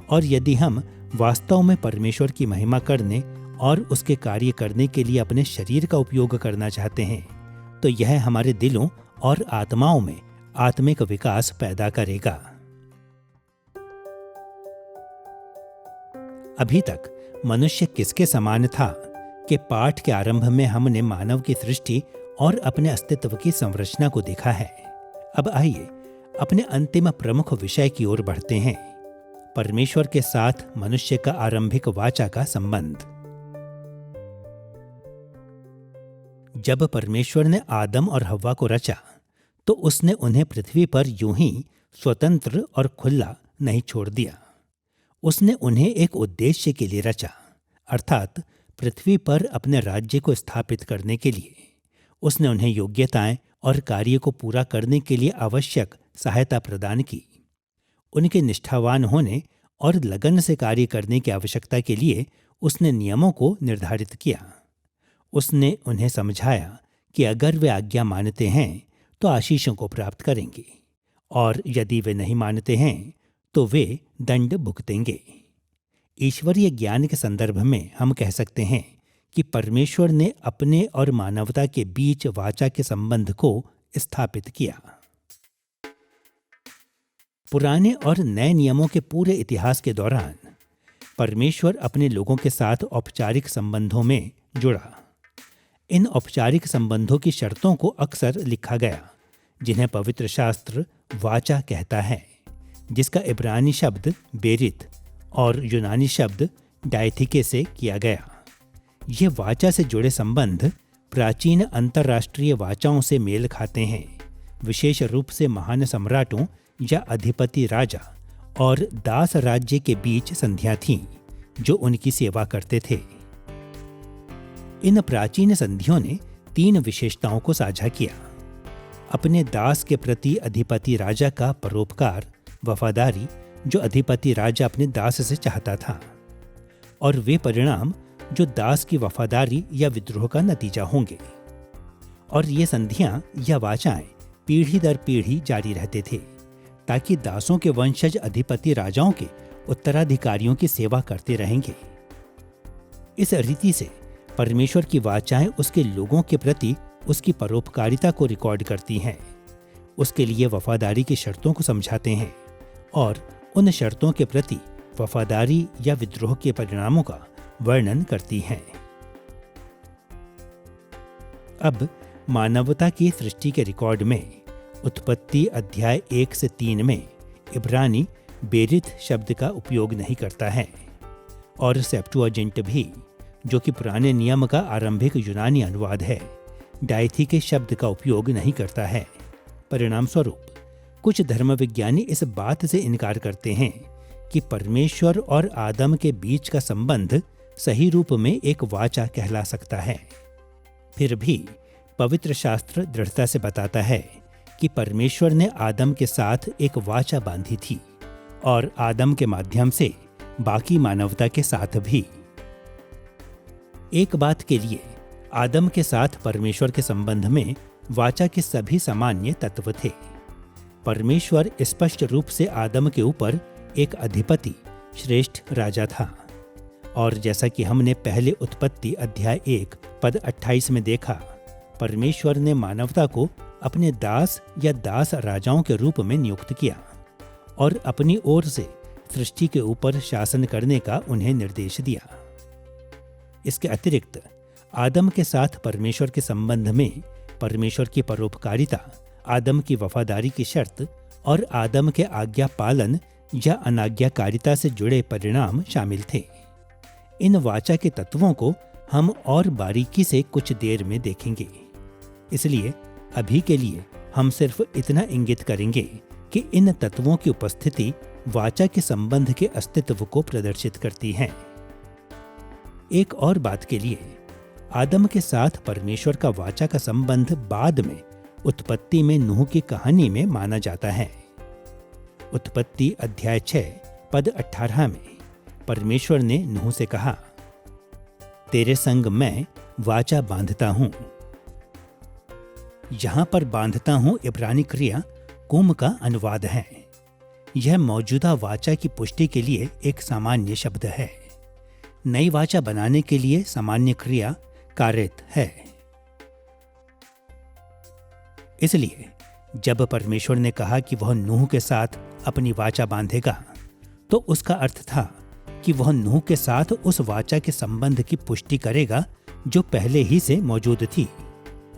और यदि हम वास्तव में परमेश्वर की महिमा करने और उसके कार्य करने के लिए अपने शरीर का उपयोग करना चाहते हैं, तो यह हमारे दिलों और आत्माओं में आत्मिक विकास पैदा करेगा। अभी तक मनुष्य किसके समान था कि पाठ के आरंभ में हमने मानव की सृष्टि और अपने अस्तित्व की संरचना को देखा है। अब आइए अपने अंतिम प्रमुख विषय की ओर बढ़ते हैं, परमेश्वर के साथ मनुष्य का आरंभिक वाचा का संबंध। जब परमेश्वर ने आदम और हव्वा को रचा तो उसने उन्हें पृथ्वी पर यूं ही स्वतंत्र और खुला नहीं छोड़ दिया। उसने उन्हें एक उद्देश्य के लिए रचा, अर्थात पृथ्वी पर अपने राज्य को स्थापित करने के लिए। उसने उन्हें योग्यताएं और कार्य को पूरा करने के लिए आवश्यक सहायता प्रदान की। उनके निष्ठावान होने और लगन से कार्य करने की आवश्यकता के लिए उसने नियमों को निर्धारित किया। उसने उन्हें समझाया कि अगर वे आज्ञा मानते हैं तो आशीषों को प्राप्त करेंगे, और यदि वे नहीं मानते हैं तो वे दंड भुगतेंगे। ईश्वरीय ज्ञान के संदर्भ में हम कह सकते हैं कि परमेश्वर ने अपने और मानवता के बीच वाचा के संबंध को स्थापित किया। पुराने और नए नियमों के पूरे इतिहास के दौरान परमेश्वर अपने लोगों के साथ औपचारिक संबंधों में जुड़ा। इन औपचारिक संबंधों की शर्तों को अक्सर लिखा गया, जिन्हें पवित्र शास्त्र वाचा कहता है, जिसका इब्रानी शब्द बेरित और यूनानी शब्द डायथिके से किया गया। ये वाचा से जुड़े संबंध प्राचीन अंतर्राष्ट्रीय वाचाओं से मेल खाते हैं, विशेष रूप से महान सम्राटों या अधिपति राजा और दास राज्य के बीच संधियां थीं जो उनकी सेवा करते थे। इन प्राचीन संधियों ने 3 विशेषताओं को साझा किया: अपने दास के प्रति अधिपति राजा का परोपकार, वफादारी जो अधिपति राजा अपने दास से चाहता था, और वे परिणाम जो दास की वफादारी या विद्रोह का नतीजा होंगे। और ये संधियां या वाचाएं पीढ़ी दर पीढ़ी जारी रहते थे, ताकि दासों के वंशज अधिपति राजाओं के उत्तराधिकारियों की सेवा करते रहेंगे। इस रीति से परमेश्वर की वाचाएं उसके लोगों के प्रति उसकी परोपकारिता को रिकॉर्ड करती हैं, उसके लिए वफादारी की शर्तों को समझाते हैं और उन शर्तों के प्रति वफादारी या विद्रोह के परिणामों का वर्णन करती हैं। अब मानवता की सृष्टि के रिकॉर्ड में उत्पत्ति अध्याय 1 से 3 में इब्रानी बेरित शब्द का उपयोग नहीं करता है, और सेप्टुअजिंट भी, जो कि पुराने नियम का आरंभिक यूनानी अनुवाद है, डायथिके शब्द का उपयोग नहीं करता है। परिणाम स्वरूप कुछ धर्मविज्ञानी इस बात से इनकार करते हैं कि परमेश्वर और आदम के बीच का संबंध सही रूप में एक वाचा कहला सकता है। फिर भी पवित्र शास्त्र दृढ़ता से बताता है कि परमेश्वर ने आदम के साथ एक वाचा बांधी थी, और आदम के माध्यम से बाकी मानवता के साथ भी। एक बात के लिए आदम के साथ परमेश्वर के संबंध में वाचा के सभी सामान्य तत्व थे। परमेश्वर स्पष्ट रूप से आदम के ऊपर एक अधिपति, श्रेष्ठ राजा था, और जैसा कि हमने पहले उत्पत्ति अध्याय 1 पद 28 में देखा, परमेश्वर ने मानवता को अपने दास या दास राजाओं के रूप में नियुक्त किया और अपनी ओर से सृष्टि के ऊपर शासन करने का उन्हें निर्देश दिया। इसके अतिरिक्त आदम के साथ परमेश्वर के संबंध में परमेश्वर की परोपकारिता, आदम की वफादारी की शर्त और आदम के आज्ञा पालन या अनाज्ञाकारिता से जुड़े परिणाम शामिल थे। इन वाचा के तत्वों को हम और बारीकी से कुछ देर में देखेंगे, इसलिए अभी के लिए हम सिर्फ इतना इंगित करेंगे कि इन तत्वों की उपस्थिति वाचा के संबंध के अस्तित्व को प्रदर्शित करती है। एक और बात के लिए, आदम के साथ परमेश्वर का वाचा का संबंध बाद में उत्पत्ति में नूह की कहानी में माना जाता है। उत्पत्ति अध्याय 6 पद 18 में परमेश्वर ने नूह से कहा, तेरे संग मैं वाचा बांधता हूं। यहां पर बांधता हूं इब्रानी क्रिया कुम का अनुवाद है। यह मौजूदा वाचा की पुष्टि के लिए एक सामान्य शब्द है। नई वाचा बनाने के लिए सामान्य क्रिया कारेत है। इसलिए जब परमेश्वर ने कहा कि वह नूह के साथ अपनी वाचा बांधेगा, तो उसका अर्थ था कि वह नूह के साथ उस वाचा के संबंध की पुष्टि करेगा जो पहले ही से मौजूद थी।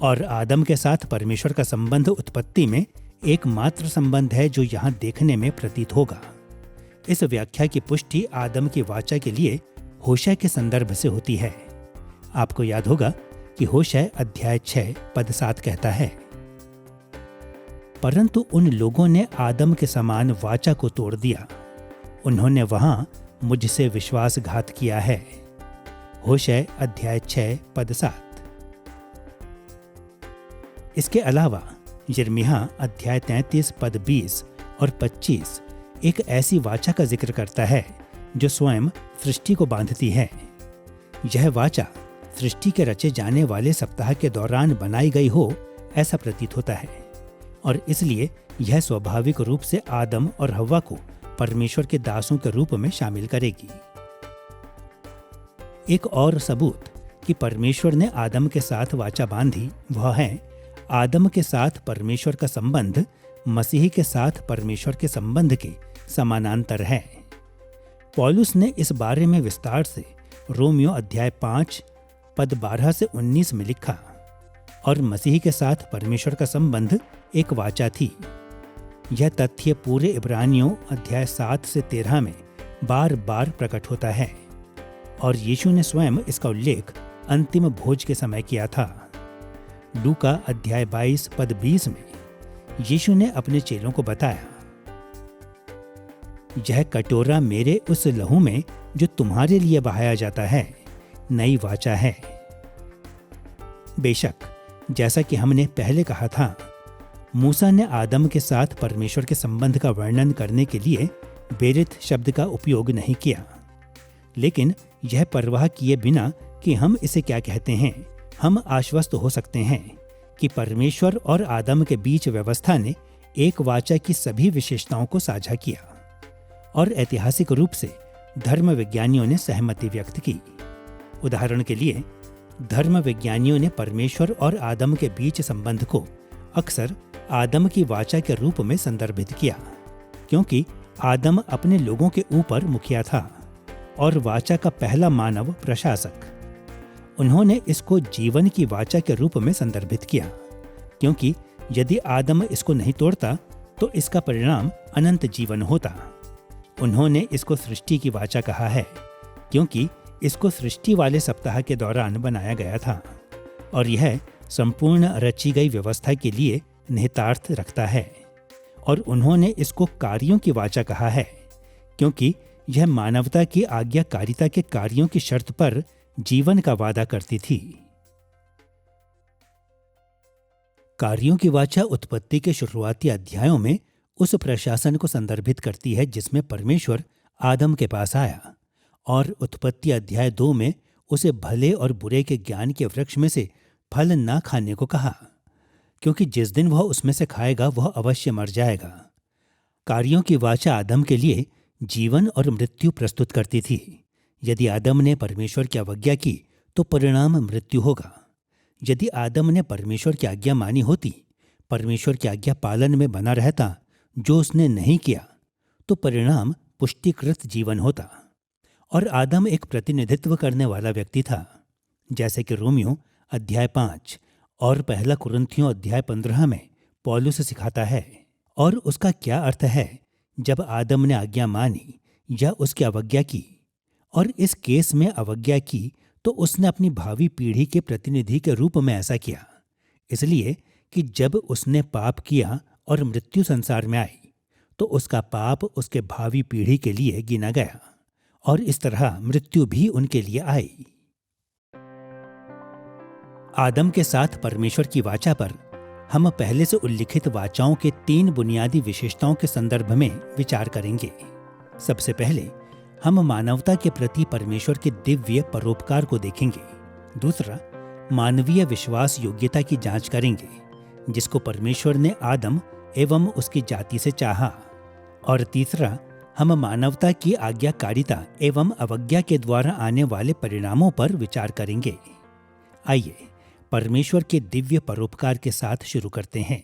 और आदम के साथ परमेश्वर का संबंध उत्पत्ति में एकमात्र संबंध है जो यहाँ देखने में प्रतीत होगा। इस व्याख्या की पुष्टि आदम की वाचा के लिए होशे के संदर्भ से होती है। आपको याद होगा कि होशे अध्याय 6 पद 7 कहता है, परंतु उन लोगों ने आदम के समान वाचा को तोड़ दिया, उन्होंने वहां मुझसे विश्वासघात किया है। होशे अध्याय 6 पद 7। इसके अलावा यिर्मयाह अध्याय 33 पद 20 और 25 एक ऐसी वाचा का जिक्र करता है जो स्वयं सृष्टि को बांधती है। यह वाचा सृष्टि के रचे जाने वाले सप्ताह के दौरान बनाई गई हो ऐसा प्रतीत होता है, और इसलिए यह स्वाभाविक रूप से आदम और हव्वा को परमेश्वर के दासों के रूप में शामिल करेगी। एक और सबूत कि परमेश्वर ने आदम के साथ वाचा बांधी वह है आदम के साथ परमेश्वर का संबंध मसीह के साथ परमेश्वर के संबंध के समानांतर है। पौलुस ने इस बारे में विस्तार से रोमियो अध्याय 5 पद 12 से 19 में लिखा, और मसीह के साथ परमेश्वर का संबंध एक वाचा थी। यह तथ्य पूरे इब्रानियों अध्याय 7 से 13 में बार बार प्रकट होता है, और यीशु ने स्वयं इसका उल्लेख अंतिम भोज के समय किया था। लूका अध्याय 22 पद 20 में यीशु ने अपने चेलों को बताया, यह कटोरा मेरे उस लहू में जो तुम्हारे लिए बहाया जाता है नई वाचा है। बेशक जैसा कि हमने पहले कहा था, मूसा ने आदम के साथ परमेश्वर के संबंध का वर्णन करने के लिए बेरित शब्द का उपयोग नहीं किया, लेकिन यह परवाह किए बिना कि हम इसे क्या कहते हैं, हम आश्वस्त हो सकते हैं कि परमेश्वर और आदम के बीच व्यवस्था ने एक वाचा की सभी विशेषताओं को साझा किया, और ऐतिहासिक रूप से धर्म विज्ञानियों ने सहमति व्यक्त की। उदाहरण के लिए, धर्म विज्ञानियों ने परमेश्वर और आदम के बीच संबंध को अक्सर आदम की वाचा के रूप में संदर्भित किया, क्योंकि आदम अपने लोगों के ऊपर मुखिया था और वाचा का पहला मानव प्रशासक। उन्होंने इसको जीवन की वाचा के रूप में संदर्भित किया, क्योंकि यदि आदम इसको नहीं तोड़ता तो इसका परिणाम अनंत जीवन होता। उन्होंने इसको सृष्टि की वाचा कहा है, क्योंकि इसको सृष्टि वाले सप्ताह के दौरान बनाया गया था, और यह संपूर्ण रची गई व्यवस्था के लिए निहितार्थ रखता है। और उन्होंने इसको कार्यों की वाचा कहा है, क्योंकि यह मानवता की आज्ञाकारिता के कार्यों की शर्त पर जीवन का वादा करती थी। कार्यों की वाचा उत्पत्ति के शुरुआती अध्यायों में उस प्रशासन को संदर्भित करती है जिसमें परमेश्वर आदम के पास आया, और उत्पत्ति अध्याय 2 में उसे भले और बुरे के ज्ञान के वृक्ष में से फल ना खाने को कहा, क्योंकि जिस दिन वह उसमें से खाएगा वह अवश्य मर जाएगा। कार्यों की वाचा आदम के लिए जीवन और मृत्यु प्रस्तुत करती थी। यदि आदम ने परमेश्वर की अवज्ञा की तो परिणाम मृत्यु होगा। यदि आदम ने परमेश्वर की आज्ञा मानी होती, परमेश्वर की आज्ञा पालन में बना रहता, जो उसने नहीं किया, तो परिणाम पुष्टिकृत जीवन होता। और आदम एक प्रतिनिधित्व करने वाला व्यक्ति था, जैसे कि रोमियो अध्याय 5 और पहला कुरिन्थियों अध्याय 15 में पौलुस सिखाता है। और उसका क्या अर्थ है जब आदम ने आज्ञा मानी या उसकी अवज्ञा की? और इस केस में अवज्ञा की तो उसने अपनी भावी पीढ़ी के प्रतिनिधि के रूप में ऐसा किया, इसलिए कि जब उसने पाप किया और मृत्यु संसार में आई तो उसका पाप उसके भावी पीढ़ी के लिए गिना गया, और इस तरह मृत्यु भी उनके लिए आई। आदम के साथ परमेश्वर की वाचा पर हम पहले से उल्लिखित वाचाओं के 3 बुनियादी विशेषताओं के संदर्भ में विचार करेंगे। सबसे पहले हम मानवता के प्रति परमेश्वर के दिव्य परोपकार को देखेंगे। दूसरा, मानवीय विश्वास योग्यता की जांच करेंगे, जिसको परमेश्वर ने आदम एवं उसकी जाति से चाहा। और तीसरा, हम मानवता की आज्ञाकारिता एवं अवज्ञा के द्वारा आने वाले परिणामों पर विचार करेंगे। आइए परमेश्वर के दिव्य परोपकार के साथ शुरू करते हैं।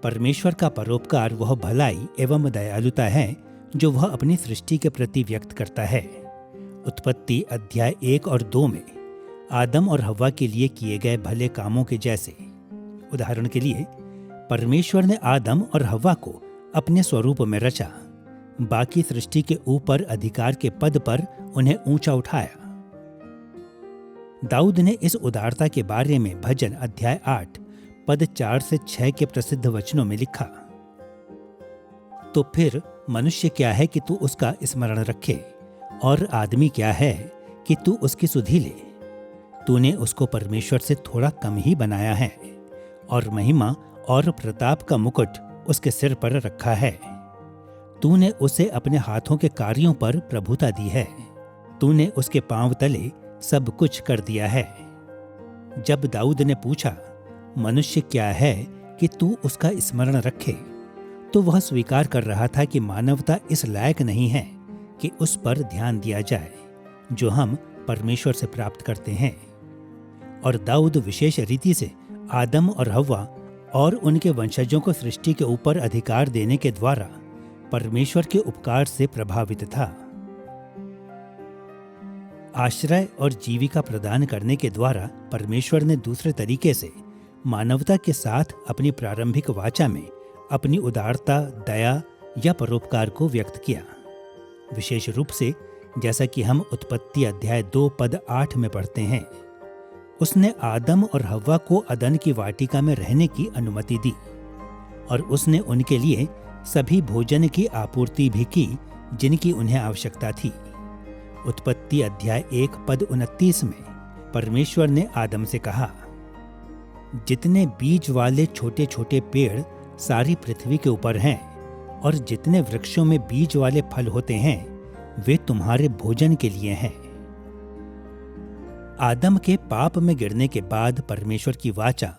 परमेश्वर का परोपकार वह भलाई एवं दयालुता है जो वह अपनी सृष्टि के प्रति व्यक्त करता है। उत्पत्ति अध्याय 1 और 2 में आदम और हव्वा के लिए किए गए भले कामों के जैसे उदाहरण के लिए, परमेश्वर ने आदम और हव्वा को अपने स्वरूप में रचा, बाकी सृष्टि के ऊपर अधिकार के पद पर उन्हें ऊंचा उठाया। दाऊद ने इस उदारता के बारे में भजन अध्याय 8 पद 4 से 6 के प्रसिद्ध वचनों में लिखा, तो फिर मनुष्य क्या है कि तू उसका स्मरण रखे, और आदमी क्या है कि तू उसकी सुधि ले। तूने उसको परमेश्वर से थोड़ा कम ही बनाया है, और महिमा और प्रताप का मुकुट उसके सिर पर रखा है। तूने उसे अपने हाथों के कार्यों पर प्रभुता दी है। तूने उसके पांव तले सब कुछ कर दिया है। जब दाऊद ने पूछा, मनुष्य क्या है कि तू उसका स्मरण रखे, तो वह स्वीकार कर रहा था कि मानवता इस लायक नहीं है कि उस पर ध्यान दिया जाए जो हम परमेश्वर से प्राप्त करते हैं। और दाऊद विशेष रीति से आदम और हव्वा और उनके वंशजों को सृष्टि के ऊपर अधिकार देने के द्वारा परमेश्वर के उपकार से प्रभावित था। आश्रय और जीविका प्रदान करने के द्वारा परमेश्वर ने दूसरे तरीके से मानवता के साथ अपनी प्रारंभिक वाचा में अपनी उदारता, दया या परोपकार को व्यक्त किया। विशेष रूप से जैसा कि हम उत्पत्ति अध्याय 2 पद 8 में पढ़ते हैं, उसने आदम और हव्वा को अदन की वाटिका में रहने की अनुमति दी, और उसने उनके लिए सभी भोजन की आपूर्ति भी की जिनकी उन्हें आवश्यकता थी। उत्पत्ति अध्याय 1 पद 29 में परमेश्वर ने आदम से कहा, जितने बीज वाले छोटे छोटे पेड़ सारी पृथ्वी के ऊपर हैं, और जितने वृक्षों में बीज वाले फल होते हैं, वे तुम्हारे भोजन के लिए हैं। आदम के पाप में गिरने के बाद परमेश्वर की वाचा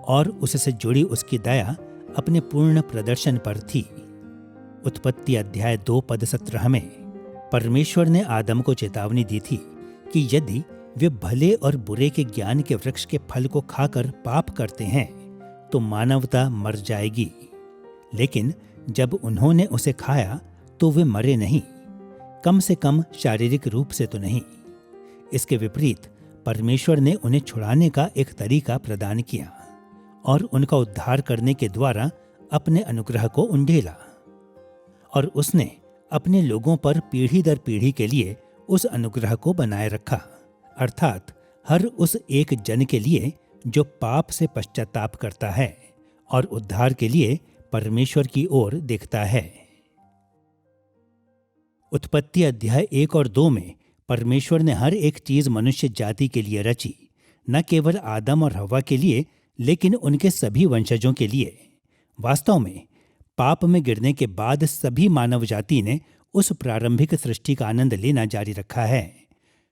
और उससे जुड़ी उसकी दया अपने पूर्ण प्रदर्शन पर थी। उत्पत्ति अध्याय 2 पद 17 में परमेश्वर ने आदम को चेतावनी दी थी कि यदि वे भले और बुरे के ज्ञान के वृक्ष के फल को खाकर पाप करते हैं तो मानवता मर जाएगी। लेकिन जब उन्होंने उसे खाया तो वे मरे नहीं, कम से कम शारीरिक रूप से तो नहीं। इसके विपरीत परमेश्वर ने उन्हें छुड़ाने का एक तरीका प्रदान किया और उनका उद्धार करने के द्वारा अपने अनुग्रह को उंडेला। और उसने अपने लोगों पर पीढ़ी दर पीढ़ी के लिए उस अनुग्रह को बनाए रखा, अर्थात हर उस एक जन के लिए जो पाप से पश्चाताप करता है और उद्धार के लिए परमेश्वर की ओर देखता है। उत्पत्ति अध्याय 1 और 2 में परमेश्वर ने हर एक चीज मनुष्य जाति के लिए रची, न केवल आदम और हव्वा के लिए लेकिन उनके सभी वंशजों के लिए। वास्तव में पाप में गिरने के बाद सभी मानव जाति ने उस प्रारंभिक सृष्टि का आनंद लेना जारी रखा है,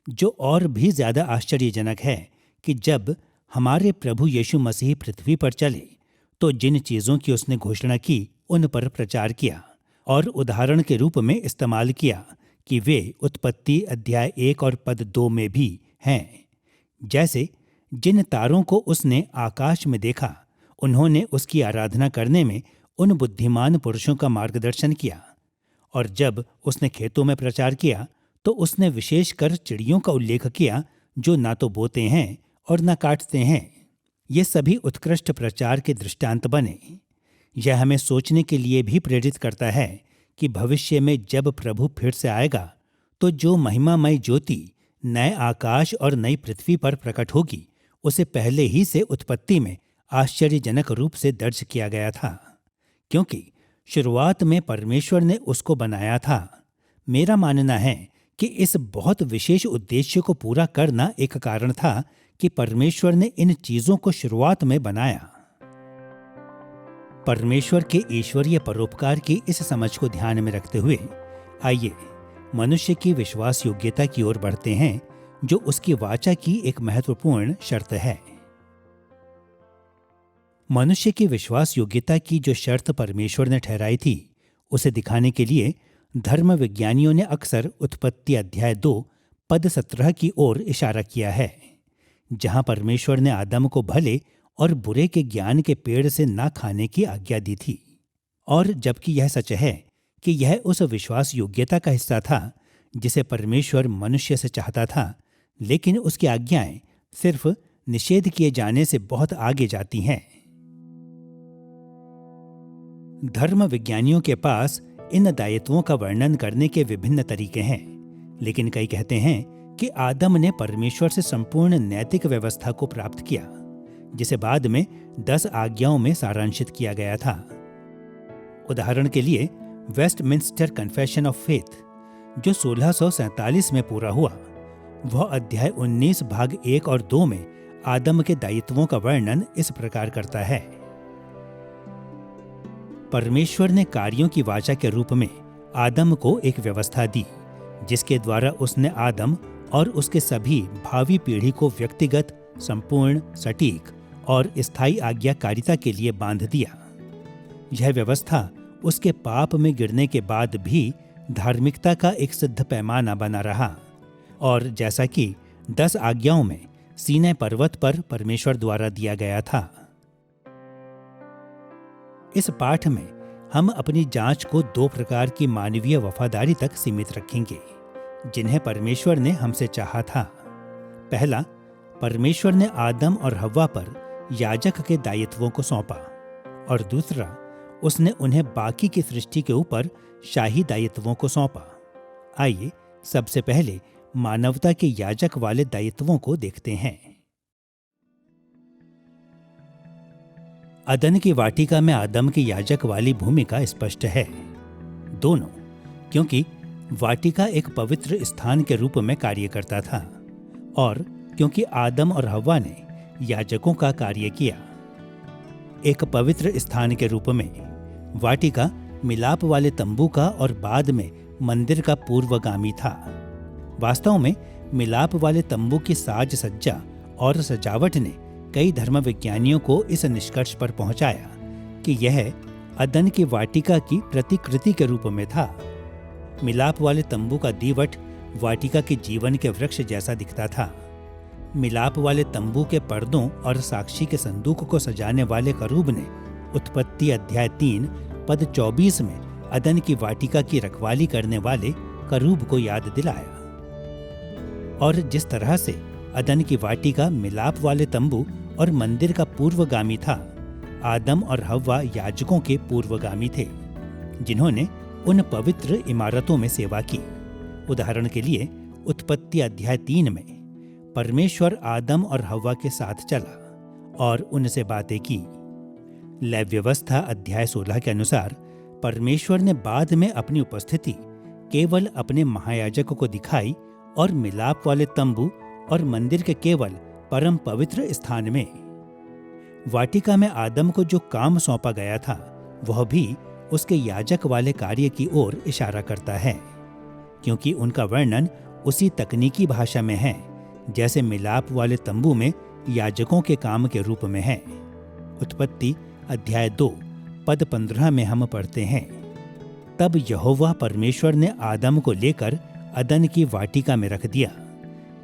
जो और भी ज्यादा आश्चर्यजनक है कि जब हमारे प्रभु यीशु मसीह पृथ्वी पर चले तो जिन चीजों की उसने घोषणा की उन पर प्रचार किया और उदाहरण के रूप में इस्तेमाल किया कि वे उत्पत्ति अध्याय 1 और पद 2 में भी हैं। जैसे जिन तारों को उसने आकाश में देखा, उन्होंने उसकी आराधना करने में उन बुद्धिमान पुरुषों का मार्गदर्शन किया, और जब उसने खेतों में प्रचार किया तो उसने विशेषकर चिड़ियों का उल्लेख किया जो ना तो बोते हैं और न काटते हैं। ये सभी उत्कृष्ट प्रचार के दृष्टांत बने। यह हमें सोचने के लिए भी प्रेरित करता है कि भविष्य में जब प्रभु फिर से आएगा तो जो महिमामय ज्योति नए आकाश और नई पृथ्वी पर प्रकट होगी, उसे पहले ही से उत्पत्ति में आश्चर्यजनक रूप से दर्ज किया गया था, क्योंकि शुरुआत में परमेश्वर ने उसको बनाया था। मेरा मानना है कि इस बहुत विशेष उद्देश्य को पूरा करना एक कारण था कि परमेश्वर ने इन चीजों को शुरुआत में बनाया। परमेश्वर के ईश्वरीय परोपकार की इस समझ को ध्यान में रखते हुए आइए मनुष्य की विश्वास योग्यता की ओर बढ़ते हैं, जो उसकी वाचा की एक महत्वपूर्ण शर्त है। मनुष्य की विश्वास योग्यता की जो शर्त परमेश्वर ने ठहराई थी, उसे दिखाने के लिए धर्म विज्ञानियों ने अक्सर उत्पत्ति अध्याय 2 पद 17 की ओर इशारा किया है, जहां परमेश्वर ने आदम को भले और बुरे के ज्ञान के पेड़ से ना खाने की आज्ञा दी थी। और जबकि यह सच है कि यह उस विश्वास योग्यता का हिस्सा था जिसे परमेश्वर मनुष्य से चाहता था, लेकिन उसकी आज्ञाएं सिर्फ निषेध किए जाने से बहुत आगे जाती हैं। धर्म विज्ञानियों के पास इन दायित्वों का वर्णन करने के विभिन्न तरीके हैं, लेकिन कई कहते हैं कि आदम ने परमेश्वर से संपूर्ण नैतिक व्यवस्था को प्राप्त किया, जिसे बाद में 10 आज्ञाओं में सारांशित किया गया था। उदाहरण के लिए वेस्टमिंस्टर कन्फेशन ऑफ फेथ, जो 1647 में पूरा हुआ, वह अध्याय 19 भाग 1 और 2 में आदम के दायित्वों का वर्णन इस प्रकार करता है। परमेश्वर ने कार्यों की वाचा के रूप में आदम को एक व्यवस्था दी, जिसके द्वारा उसने आदम और उसके सभी भावी पीढ़ी को व्यक्तिगत, संपूर्ण, सटीक और स्थायी आज्ञाकारिता के लिए बांध दिया। यह व्यवस्था उसके पाप में गिरने के बाद भी धार्मिकता का एक सिद्ध पैमाना बना रहा, और जैसा कि 10 आज्ञाओं में सीनै पर्वत पर परमेश्वर द्वारा दिया गया था। इस पाठ में हम अपनी जांच को 2 प्रकार की मानवीय वफादारी तक सीमित रखेंगे, जिन्हें परमेश्वर ने हमसे चाहा था। पहला, परमेश्वर ने आदम और हव्वा पर याजक के दायित्वों को सौंपा, और दूसरा, उसने उन्हें बाकी की सृष्टि के ऊपर शाही दायित्वों को सौंपा। आइए सबसे पहले मानवता के याजक वाले दायित्वों को देखते हैं। अदन की वाटिका में आदम की याजक वाली भूमिका स्पष्ट है। दोनों, क्योंकि वाटिका एक पवित्र स्थान के रूप में कार्य करता था, और क्योंकि आदम और हव्वा ने याजकों का कार्य किया। एक पवित्र स्थान के रूप में वाटिका मिलाप वाले तंबू का और बाद में मंदिर का पूर्वगामी था। वास्तव में मिलाप वाले तंबू की साज सज्जा और सजावट ने कई धर्मविज्ञानियों को इस निष्कर्ष पर पहुंचाया कि यह अदन की वाटिका की प्रतिकृति के रूप में था। मिलाप वाले तंबू का दीवट वाटिका के जीवन के वृक्ष जैसा दिखता था। मिलाप वाले तंबू के पर्दों और साक्षी के संदूक को सजाने वाले करूब ने उत्पत्ति अध्याय 3 पद 24 में अदन की वाटिका की रखवाली करने वाले करूब को याद दिलाया। और जिस तरह से अदन की वाटिका मिलाप वाले तंबू और मंदिर का पूर्वगामी था, आदम और हव्वा याजकों के पूर्वगामी थे, जिन्होंने उन पवित्र इमारतों में सेवा की। उदाहरण के लिए उत्पत्ति अध्याय 3 में परमेश्वर आदम और हव्वा के साथ चला और उनसे बातें की। लेव व्यवस्था अध्याय 16 के अनुसार परमेश्वर ने बाद में अपनी उपस्थिति केवल अपने महायाजक को दिखाई, और मिलाप वाले तंबू और मंदिर के केवल परम पवित्र स्थान में। वाटिका में आदम को जो काम सौंपा गया था, वह भी उसके याजक वाले कार्य की ओर इशारा करता है, क्योंकि उनका वर्णन उसी तकनीकी भाषा में है जैसे मिलाप वाले तंबू में याजकों के काम के रूप में है। उत्पत्ति अध्याय 2 पद 15 में हम पढ़ते हैं, तब यहोवा परमेश्वर ने आदम को लेकर अदन की वाटिका में रख दिया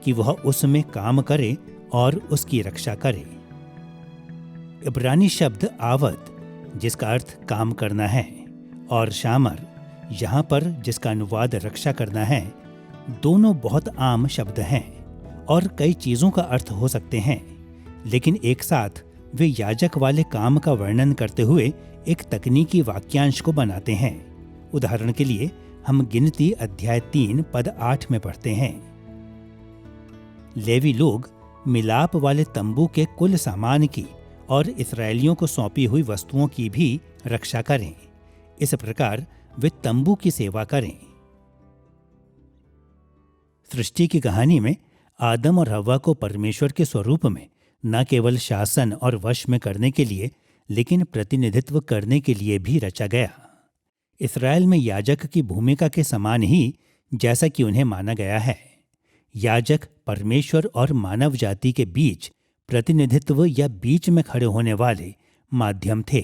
कि वह उसमें काम करे और उसकी रक्षा करे। इब्रानी शब्द आवद, जिसका अर्थ काम करना है, और शामर यहाँ पर जिसका अनुवाद रक्षा करना है, दोनों बहुत आम शब्द हैं और कई चीज़ों का अर्थ हो सकते हैं, लेकिन एक साथ वे याजक वाले काम का वर्णन करते हुए एक तकनीकी वाक्यांश को बनाते हैं। उदाहरण के लिए हम गिनती अध्याय 3 पद 8 में पढ़ते हैं, लेवी लोग मिलाप वाले तंबू के कुल सामान की और इस्राएलियों को सौंपी हुई वस्तुओं की भी रक्षा करें। इस प्रकार वे तंबू की सेवा करें। सृष्टि की कहानी में आदम और हव्वा को परमेश्वर के स्वरूप में न केवल शासन और वश में करने के लिए, लेकिन प्रतिनिधित्व करने के लिए भी रचा गया। इस्राएल में याजक की भूमिका के समान ही जैसा कि उन्हें माना गया है, याजक परमेश्वर और मानव जाति के बीच प्रतिनिधित्व या बीच में खड़े होने वाले माध्यम थे।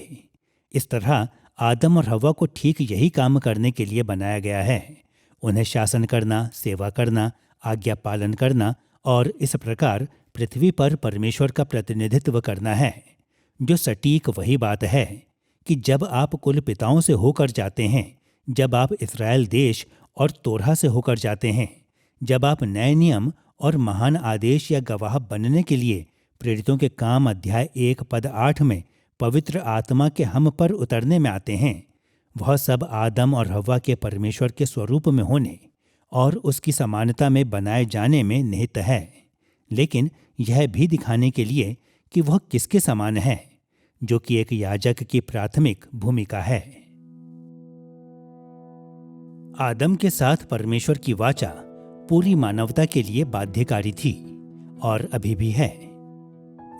इस तरह आदम और हव्वा को ठीक यही काम करने के लिए बनाया गया है, उन्हें शासन करना, सेवा करना, आज्ञा पालन करना और इस प्रकार पृथ्वी पर परमेश्वर का प्रतिनिधित्व करना है, जो सटीक वही बात है कि जब आप कुल पिताओं से होकर जाते हैं, जब आप इस्राएल देश और तोरहा से होकर जाते हैं, जब आप नए नियम और महान आदेश या गवाह बनने के लिए प्रेरितों के काम अध्याय 1 पद 8 में पवित्र आत्मा के हम पर उतरने में आते हैं, वह सब आदम और हव्वा के परमेश्वर के स्वरूप में होने और उसकी समानता में बनाए जाने में निहित है, लेकिन यह भी दिखाने के लिए कि वह किसके समान है, जो कि एक याजक की प्राथमिक भूमिका है। आदम के साथ परमेश्वर की वाचा पूरी मानवता के लिए बाध्यकारी थी और अभी भी है।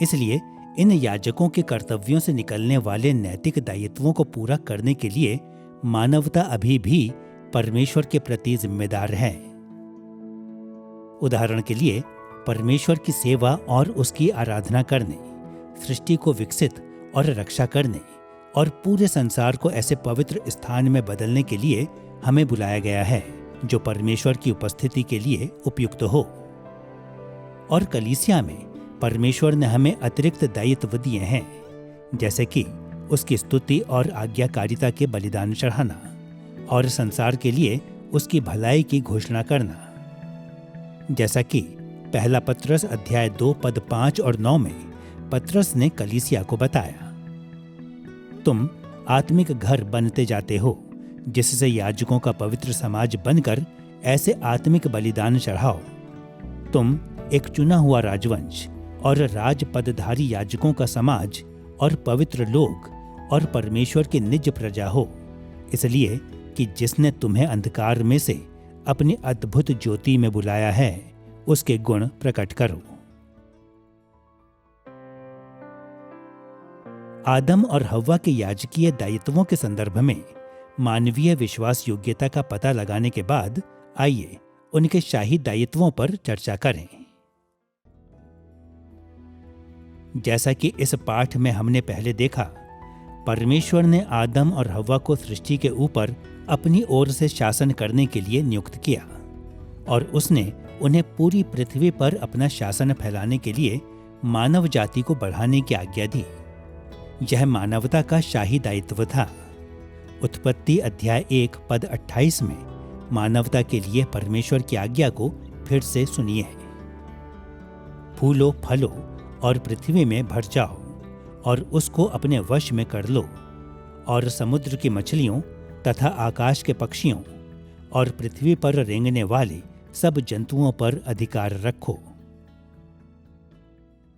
इसलिए इन याजकों के कर्तव्यों से निकलने वाले नैतिक दायित्वों को पूरा करने के लिए मानवता अभी भी परमेश्वर के प्रति जिम्मेदार है। उदाहरण के लिए परमेश्वर की सेवा और उसकी आराधना करने, सृष्टि को विकसित और रक्षा करने और पूरे संसार को ऐसे पवित्र स्थान में बदलने के लिए हमें बुलाया गया है जो परमेश्वर की उपस्थिति के लिए उपयुक्त हो। और कलीसिया में परमेश्वर ने हमें अतिरिक्त दायित्व दिए हैं, जैसे कि उसकी स्तुति और आज्ञाकारिता के बलिदान चढ़ाना और संसार के लिए उसकी भलाई की घोषणा करना। जैसा कि पहला पत्रस अध्याय 2 पद 5 और 9 में पत्रस ने कलीसिया को बताया, तुम आत्मिक घर बनते जाते हो, जिससे याजकों का पवित्र समाज बनकर ऐसे आत्मिक बलिदान चढ़ाओ। तुम एक चुना हुआ राजवंश और राजपदधारी याजकों का समाज और पवित्र लोग और परमेश्वर की निज प्रजा हो, इसलिए कि जिसने तुम्हें अंधकार में से अपनी अद्भुत ज्योति में बुलाया है, उसके गुण प्रकट करो। आदम और हव्वा के याजकीय दायित्वों के संदर्भ में मानवीय विश्वास योग्यता का पता लगाने के बाद आइए उनके शाही दायित्वों पर चर्चा करें। जैसा कि इस पाठ में हमने पहले देखा, परमेश्वर ने आदम और हव्वा को सृष्टि के ऊपर अपनी ओर से शासन करने के लिए नियुक्त किया और उसने उन्हें पूरी पृथ्वी पर अपना शासन फैलाने के लिए मानव जाति को बढ़ाने की आज्ञा दी। यह मानवता का शाही दायित्व था। उत्पत्ति अध्याय 1 पद 28 में मानवता के लिए परमेश्वर की आज्ञा को फिर से सुनिए। फूलो फलो और पृथ्वी में भर जाओ और उसको अपने वश में कर लो और समुद्र की मछलियों तथा आकाश के पक्षियों और पृथ्वी पर रेंगने वाले सब जंतुओं पर अधिकार रखो।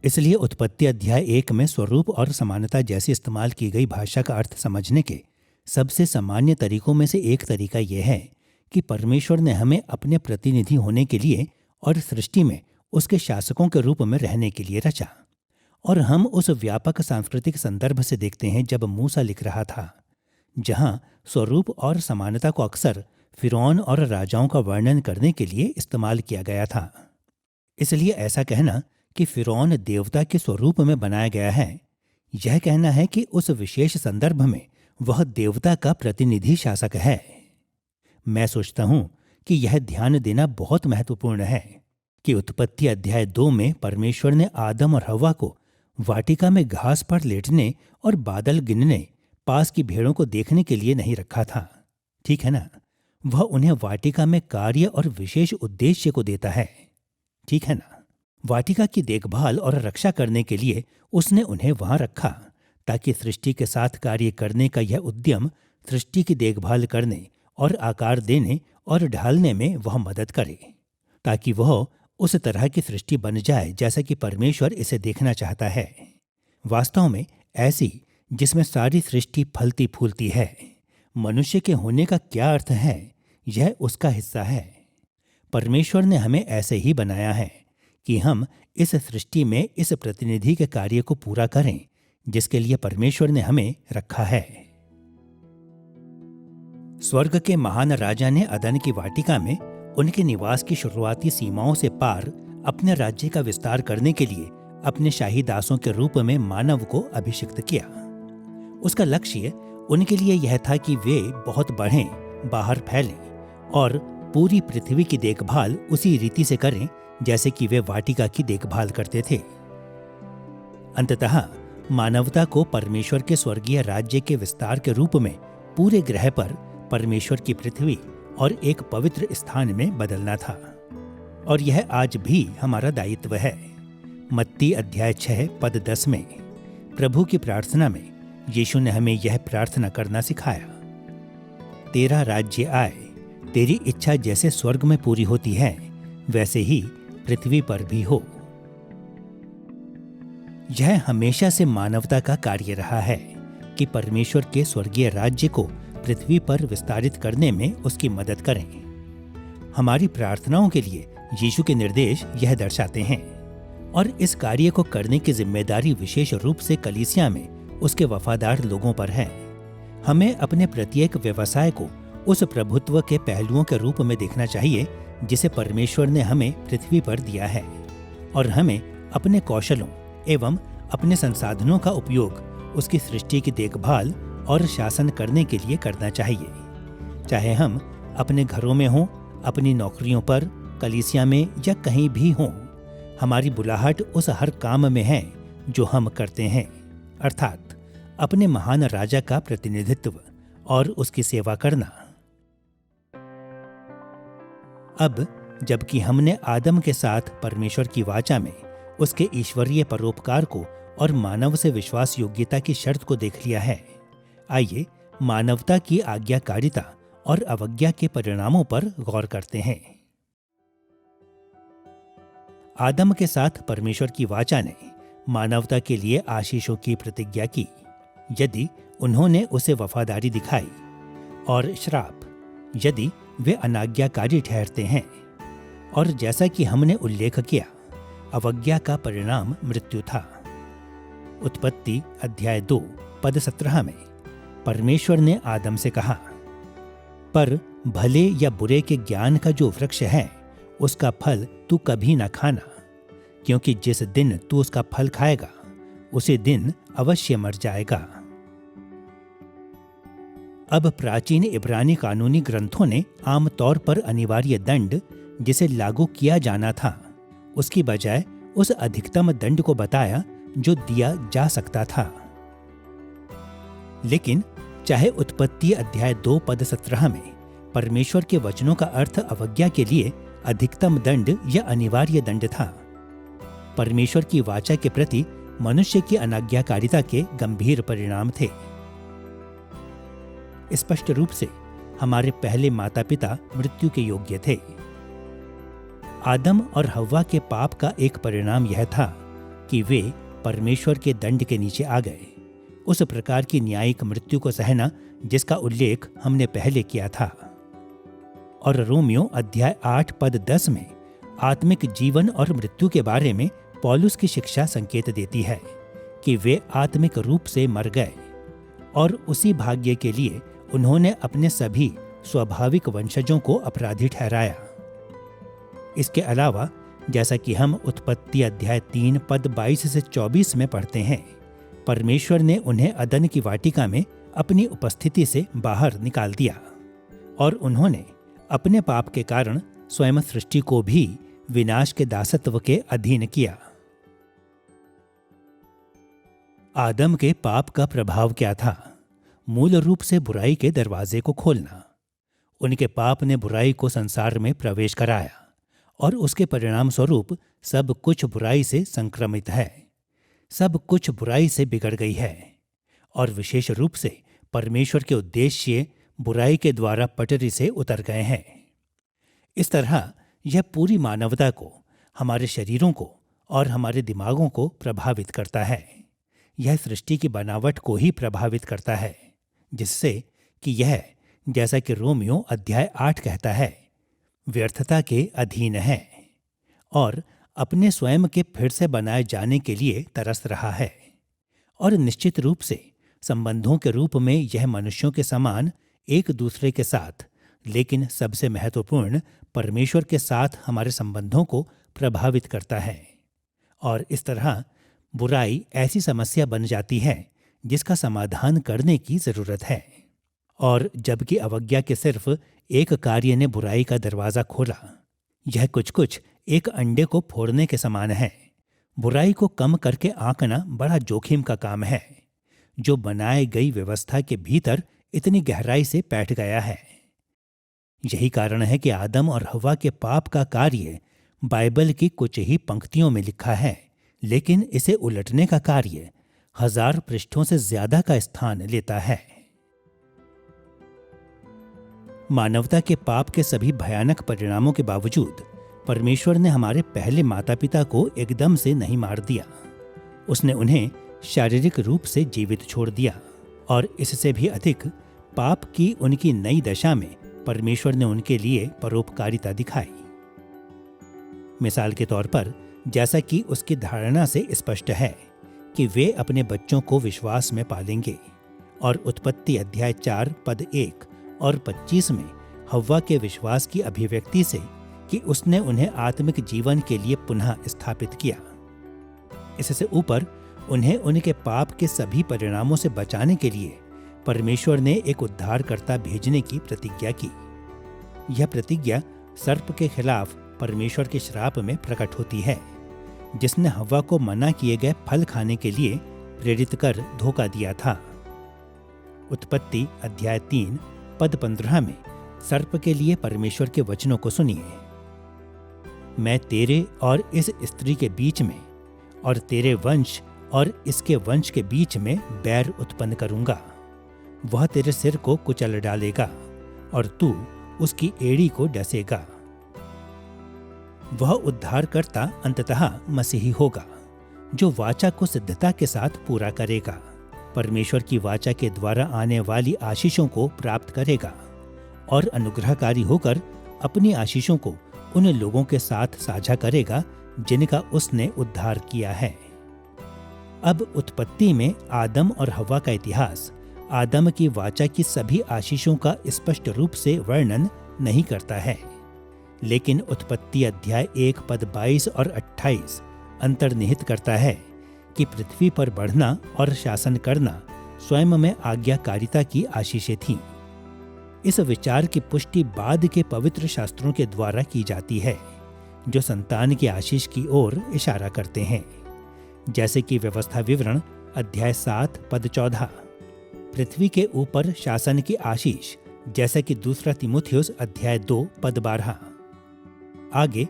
इसलिए उत्पत्ति अध्याय 1 में स्वरूप और समानता जैसी इस्तेमाल की गई भाषा का अर्थ समझने के सबसे सामान्य तरीकों में से एक तरीका यह है कि परमेश्वर ने हमें अपने प्रतिनिधि होने के लिए और सृष्टि में उसके शासकों के रूप में रहने के लिए रचा। और हम उस व्यापक सांस्कृतिक संदर्भ से देखते हैं जब मूसा लिख रहा था, जहां स्वरूप और समानता को अक्सर फिरौन और राजाओं का वर्णन करने के लिए इस्तेमाल किया गया था। इसलिए ऐसा कहना कि फिरौन देवता के स्वरूप में बनाया गया है, यह कहना है कि उस विशेष संदर्भ में वह देवता का प्रतिनिधि शासक है। मैं सोचता हूं कि यह ध्यान देना बहुत महत्वपूर्ण है कि उत्पत्ति अध्याय 2 में परमेश्वर ने आदम और हव्वा को वाटिका में घास पर लेटने और बादल गिनने, पास की भेड़ों को देखने के लिए नहीं रखा था। ठीक है ना? वह उन्हें वाटिका में कार्य और विशेष उद्देश्य को देता है। ठीक है ना? वाटिका की देखभाल और रक्षा करने के लिए उसने उन्हें वहां रखा ताकि सृष्टि के साथ कार्य करने का यह उद्यम सृष्टि की देखभाल करने और आकार देने और ढालने में वह मदद करे, ताकि वह उस तरह की सृष्टि बन जाए जैसा कि परमेश्वर इसे देखना चाहता है। वास्तव में ऐसी जिसमें सारी सृष्टि फलती फूलती है। मनुष्य के होने का क्या अर्थ है, यह उसका हिस्सा है। परमेश्वर ने हमें ऐसे ही बनाया है कि हम इस सृष्टि में इस प्रतिनिधि के कार्य को पूरा करें जिसके लिए परमेश्वर ने हमें रखा है। स्वर्ग के महान राजा ने अदन की वाटिका में उनके निवास की शुरुआती सीमाओं से पार अपने राज्य का विस्तार करने के लिए अपने शाही दासों के रूप में मानव को अभिषिक्त किया। उसका लक्ष्य उनके लिए यह था कि वे बहुत बढ़ें, बाहर फैलें और पूरी पृथ्वी की देखभाल उसी रीति से करें जैसे कि वे वाटिका की देखभाल करते थे। अंततः मानवता को परमेश्वर के स्वर्गीय राज्य के विस्तार के रूप में पूरे ग्रह पर परमेश्वर की पृथ्वी और एक पवित्र स्थान में बदलना था, और यह आज भी हमारा दायित्व है। मत्ती अध्याय 6 पद 10 में प्रभु की प्रार्थना में यीशु ने हमें यह प्रार्थना करना सिखाया, तेरा राज्य आए, तेरी इच्छा जैसे स्वर्ग में पूरी होती है वैसे ही पृथ्वी पर भी हो। यह हमेशा से मानवता का कार्य रहा है कि परमेश्वर के स्वर्गीय राज्य को पृथ्वी पर विस्तारित करने में उसकी मदद करें। हमारी प्रार्थनाओं के लिए यीशु के निर्देश यह दर्शाते हैं और इस कार्य को करने की जिम्मेदारी विशेष रूप से कलीसिया में उसके वफादार लोगों पर है। हमें अपने प्रत्येक व्यवसाय को उस प्रभुत्व के पहलुओं के रूप में देखना चाहिए जिसे परमेश्वर ने हमें पृथ्वी पर दिया है, और हमें अपने कौशलों एवं अपने संसाधनों का उपयोग उसकी सृष्टि की देखभाल और शासन करने के लिए करना चाहिए। चाहे हम अपने घरों में हों, अपनी नौकरियों पर, कलीसिया में या कहीं भी हों, हमारी बुलाहट उस हर काम में है जो हम करते हैं, अर्थात अपने महान राजा का प्रतिनिधित्व और उसकी सेवा करना। अब जबकि हमने आदम के साथ परमेश्वर की वाचा में उसके ईश्वरीय परोपकार को और मानव से विश्वास योग्यता की शर्त को देख लिया है, आइए मानवता की आज्ञाकारिता और अवज्ञा के परिणामों पर गौर करते हैं। आदम के साथ परमेश्वर की वाचा ने मानवता के लिए आशीषों की प्रतिज्ञा की यदि उन्होंने उसे वफादारी दिखाई, और श्राप यदि वे अनाज्ञाकारी ठहरते हैं। और जैसा कि हमने उल्लेख किया, अवज्ञा का परिणाम मृत्यु था। उत्पत्ति अध्याय 2 पद 17 में परमेश्वर ने आदम से कहा, पर भले या बुरे के ज्ञान का जो वृक्ष है उसका फल तू कभी न खाना, क्योंकि जिस दिन तू उसका फल खाएगा उसी दिन अवश्य मर जाएगा। अब प्राचीन इब्रानी कानूनी ग्रंथों ने आमतौर पर अनिवार्य दंड जिसे लागू किया जाना था उसकी बजाय उस अधिकतम दंड को बताया जो दिया जा सकता था। लेकिन चाहे उत्पत्ति अध्याय 2 पद 17 में परमेश्वर के वचनों का अर्थ अवज्ञा के लिए अधिकतम दंड या अनिवार्य दंड था, परमेश्वर की वाचा के प्रति मनुष्य की अनाज्ञाकारिता के गंभीर परिणाम थे। स्पष्ट रूप से हमारे पहले माता पिता मृत्यु के योग्य थे। आदम और हव्वा के पाप का एक परिणाम यह था कि वे परमेश्वर के दंड के नीचे आ गए, उस प्रकार की न्यायिक मृत्यु को सहना जिसका उल्लेख हमने पहले किया था। और रोमियो अध्याय 8 पद 10 में आत्मिक जीवन और मृत्यु के बारे में पौलुस की शिक्षा संकेत देती है कि वे आत्मिक रूप से मर गए और उसी भाग्य के लिए उन्होंने अपने सभी स्वाभाविक वंशजों को अपराधी ठहराया। इसके अलावा जैसा कि हम उत्पत्ति अध्याय 3 पद 22 से 24 में पढ़ते हैं, परमेश्वर ने उन्हें अदन की वाटिका में अपनी उपस्थिति से बाहर निकाल दिया और उन्होंने अपने पाप के कारण स्वयं सृष्टि को भी विनाश के दासत्व के अधीन किया। आदम के पाप का प्रभाव क्या था? मूल रूप से बुराई के दरवाजे को खोलना। उनके पाप ने बुराई को संसार में प्रवेश कराया और उसके परिणाम स्वरूप सब कुछ बुराई से संक्रमित है, सब कुछ बुराई से बिगड़ गई है और विशेष रूप से परमेश्वर के उद्देश्य बुराई के द्वारा पटरी से उतर गए हैं। इस तरह यह पूरी मानवता को, हमारे शरीरों को और हमारे दिमागों को प्रभावित करता है। यह सृष्टि की बनावट को ही प्रभावित करता है, जिससे कि यह, जैसा कि रोमियो अध्याय 8 कहता है, व्यर्थता के अधीन है और अपने स्वयं के फिर से बनाए जाने के लिए तरस रहा है। और निश्चित रूप से संबंधों के रूप में यह मनुष्यों के समान एक दूसरे के साथ, लेकिन सबसे महत्वपूर्ण परमेश्वर के साथ हमारे संबंधों को प्रभावित करता है। और इस तरह बुराई ऐसी समस्या बन जाती है जिसका समाधान करने की जरूरत है। और जबकि अवज्ञा के सिर्फ एक कार्य ने बुराई का दरवाजा खोला, यह कुछ एक अंडे को फोड़ने के समान है। बुराई को कम करके आंकना बड़ा जोखिम का काम है, जो बनाई गई व्यवस्था के भीतर इतनी गहराई से बैठ गया है। यही कारण है कि आदम और हव्वा के पाप का कार्य बाइबल की कुछ ही पंक्तियों में लिखा है, लेकिन इसे उलटने का कार्य 1000 पृष्ठों से ज्यादा का स्थान लेता है। मानवता के पाप के सभी भयानक परिणामों के बावजूद परमेश्वर ने हमारे पहले माता पिता को एकदम से नहीं मार दिया। उसने उन्हें शारीरिक रूप से जीवित छोड़ दिया, और इससे भी अधिक पाप की उनकी नई दशा में परमेश्वर ने उनके लिए परोपकारिता दिखाई। मिसाल के तौर पर, जैसा कि उसकी धारणा से स्पष्ट है कि वे अपने बच्चों को विश्वास में पालेंगे, और उत्पत्ति अध्याय 4 पद 1 और 25 में हव्वा के विश्वास की अभिव्यक्ति से कि उसने उन्हें आत्मिक जीवन के लिए पुनः स्थापित किया। इससे ऊपर उन्हें उनके पाप के सभी परिणामों से बचाने के लिए परमेश्वर ने एक उद्धारकर्ता भेजने की प्रतिज्ञा की। यह प्रतिज्ञा सर्प के खिलाफ परमेश्वर के श्राप में प्रकट होती है, जिसने हव्वा को मना किए गए फल खाने के लिए प्रेरित कर धोखा दिया था। उत्पत्ति अध्याय 3 पद 15 में सर्प के लिए परमेश्वर के वचनों को सुनिए। मैं तेरे और इस स्त्री के बीच में और तेरे वंश और इसके वंश के बीच में बैर उत्पन्न करूंगा। वह तेरे सिर को कुचल डालेगा और तू उसकी एड़ी को डसेगा। वह उद्धारकर्ता अंततः मसीही होगा, जो वाचा को सिद्धता के साथ पूरा करेगा, परमेश्वर की वाचा के द्वारा आने वाली आशीषों को प्राप्त करेगा और अनुग्रहकारी होकर अपनी आशीषों को उन लोगों के साथ साझा करेगा जिनका उसने उद्धार किया है। अब उत्पत्ति में आदम और हव्वा का इतिहास आदम की वाचा की सभी आशीषों का स्पष्ट रूप से वर्णन नहीं करता है, लेकिन उत्पत्ति अध्याय 1 पद 22 और 28 अंतर्निहित करता है कि पृथ्वी पर बढ़ना और शासन करना स्वयं में आज्ञाकारिता की आशीषें थीं। इस विचार की पुष्टि बाद के पवित्र शास्त्रों के द्वारा की जाती है, जो संतान की आशीष की ओर इशारा करते हैं, जैसे कि व्यवस्था विवरण अध्याय 7 पद 14, पृथ्वी के ऊपर शासन की आशीष, जैसा कि दूसरा तीमुथियुस अध्याय 2 पद 12। आगे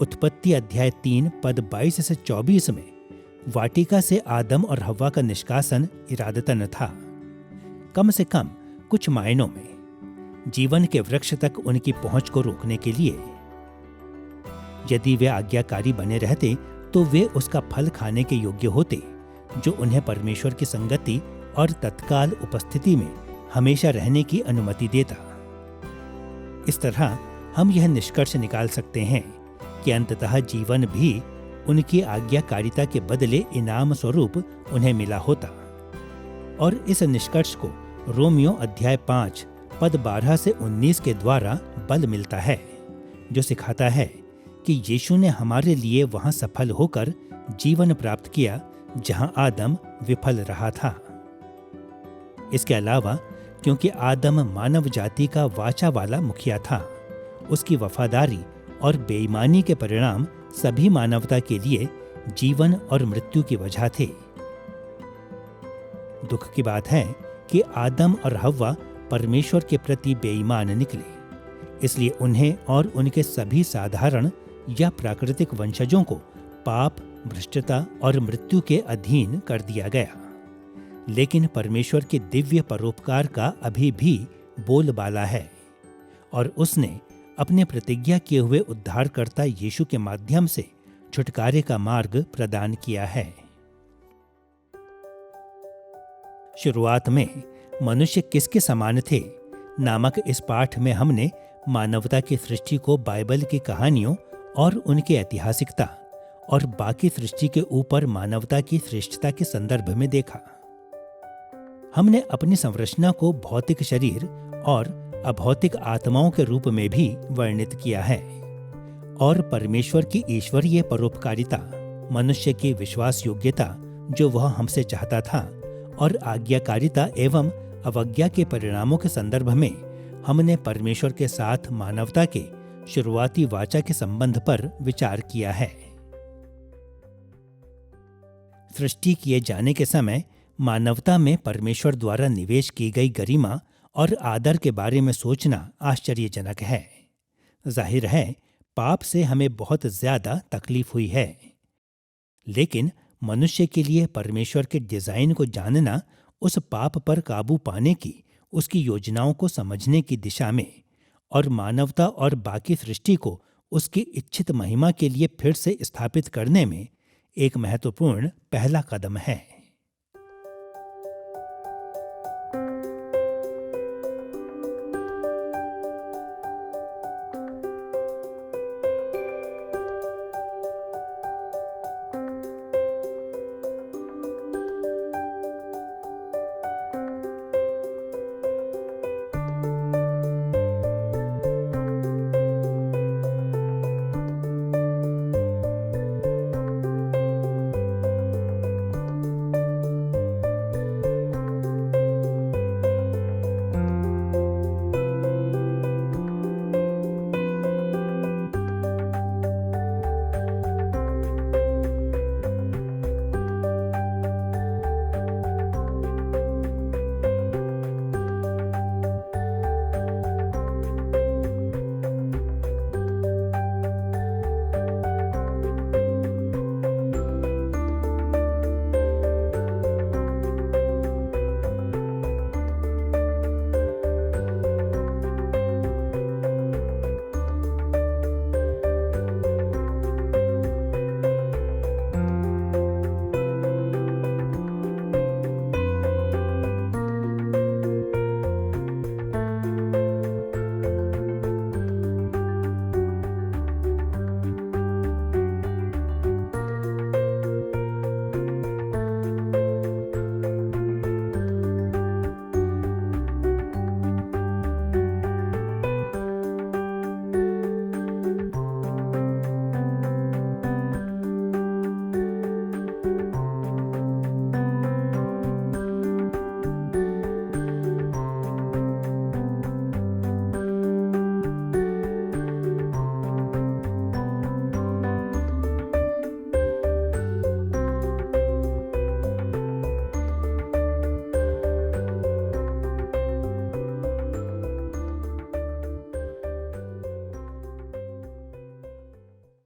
उत्पत्ति अध्याय 3 पद 22 से 24 में वाटिका से आदम और हव्वा का निष्कासन इरादतन था। कम से कम कुछ मायनों में जीवन के वृक्ष तक उनकी पहुंच को रोकने के लिए। यदि वे आज्ञाकारी बने रहते तो वे उसका फल खाने के योग्य होते, जो उन्हें परमेश्वर की संगति और तत्काल उपस्थिति में हमेशा रहने की अनुमति देता। इस तरह हम यह निष्कर्ष निकाल सकते हैं कि अंततः जीवन भी उनकी आज्ञाकारिता के बदले इनाम स्वरूप उन्हें मिला होता। और इस निष्कर्ष को रोमियो अध्याय 5 पद 12 से 19 के द्वारा बल मिलता है, जो सिखाता है कि यीशु ने हमारे लिए वहां सफल होकर जीवन प्राप्त किया जहां आदम विफल रहा था। इसके अलावा, क्योंकि आदम मानव जाति का वाचा वाला मुखिया था, उसकी वफादारी और बेईमानी के परिणाम सभी मानवता के लिए जीवन और मृत्यु की वजह थे। दुख की बात है कि आदम और हव्वा परमेश्वर के प्रति बेईमान निकले, इसलिए उन्हें और उनके सभी साधारण या प्राकृतिक वंशजों को पाप, भ्रष्टता और मृत्यु के अधीन कर दिया गया। लेकिन परमेश्वर के दिव्य परोपकार का अभी भी बोलबाला है, और उसने अपने प्रतिज्ञा किए हुए उद्धारकर्ता यीशु के माध्यम से छुटकारे का मार्ग प्रदान किया है। शुरुआत में मनुष्य किसके समान थे नामक इस पाठ में हमने मानवता की सृष्टि को बाइबल की कहानियों और उनकी ऐतिहासिकता और बाकी सृष्टि के ऊपर मानवता की श्रेष्ठता के संदर्भ में देखा। हमने अपनी संरचना को भौतिक शरीर और अभौतिक आत्माओं के रूप में भी वर्णित किया है, और परमेश्वर की ईश्वरीय परोपकारिता, मनुष्य की विश्वास योग्यता जो वह हमसे चाहता था, और आज्ञाकारिता एवं अवज्ञा के परिणामों के संदर्भ में हमने परमेश्वर के साथ मानवता के शुरुआती वाचा के संबंध पर विचार किया है। सृष्टि किए जाने के समय मानवता में परमेश्वर द्वारा निवेश की गई गरिमा और आदर के बारे में सोचना आश्चर्यजनक है। जाहिर है, पाप से हमें बहुत ज्यादा तकलीफ हुई है, लेकिन मनुष्य के लिए परमेश्वर के डिजाइन को जानना उस पाप पर काबू पाने की, उसकी योजनाओं को समझने की दिशा में और मानवता और बाकी सृष्टि को उसकी इच्छित महिमा के लिए फिर से स्थापित करने में एक महत्वपूर्ण पहला कदम है।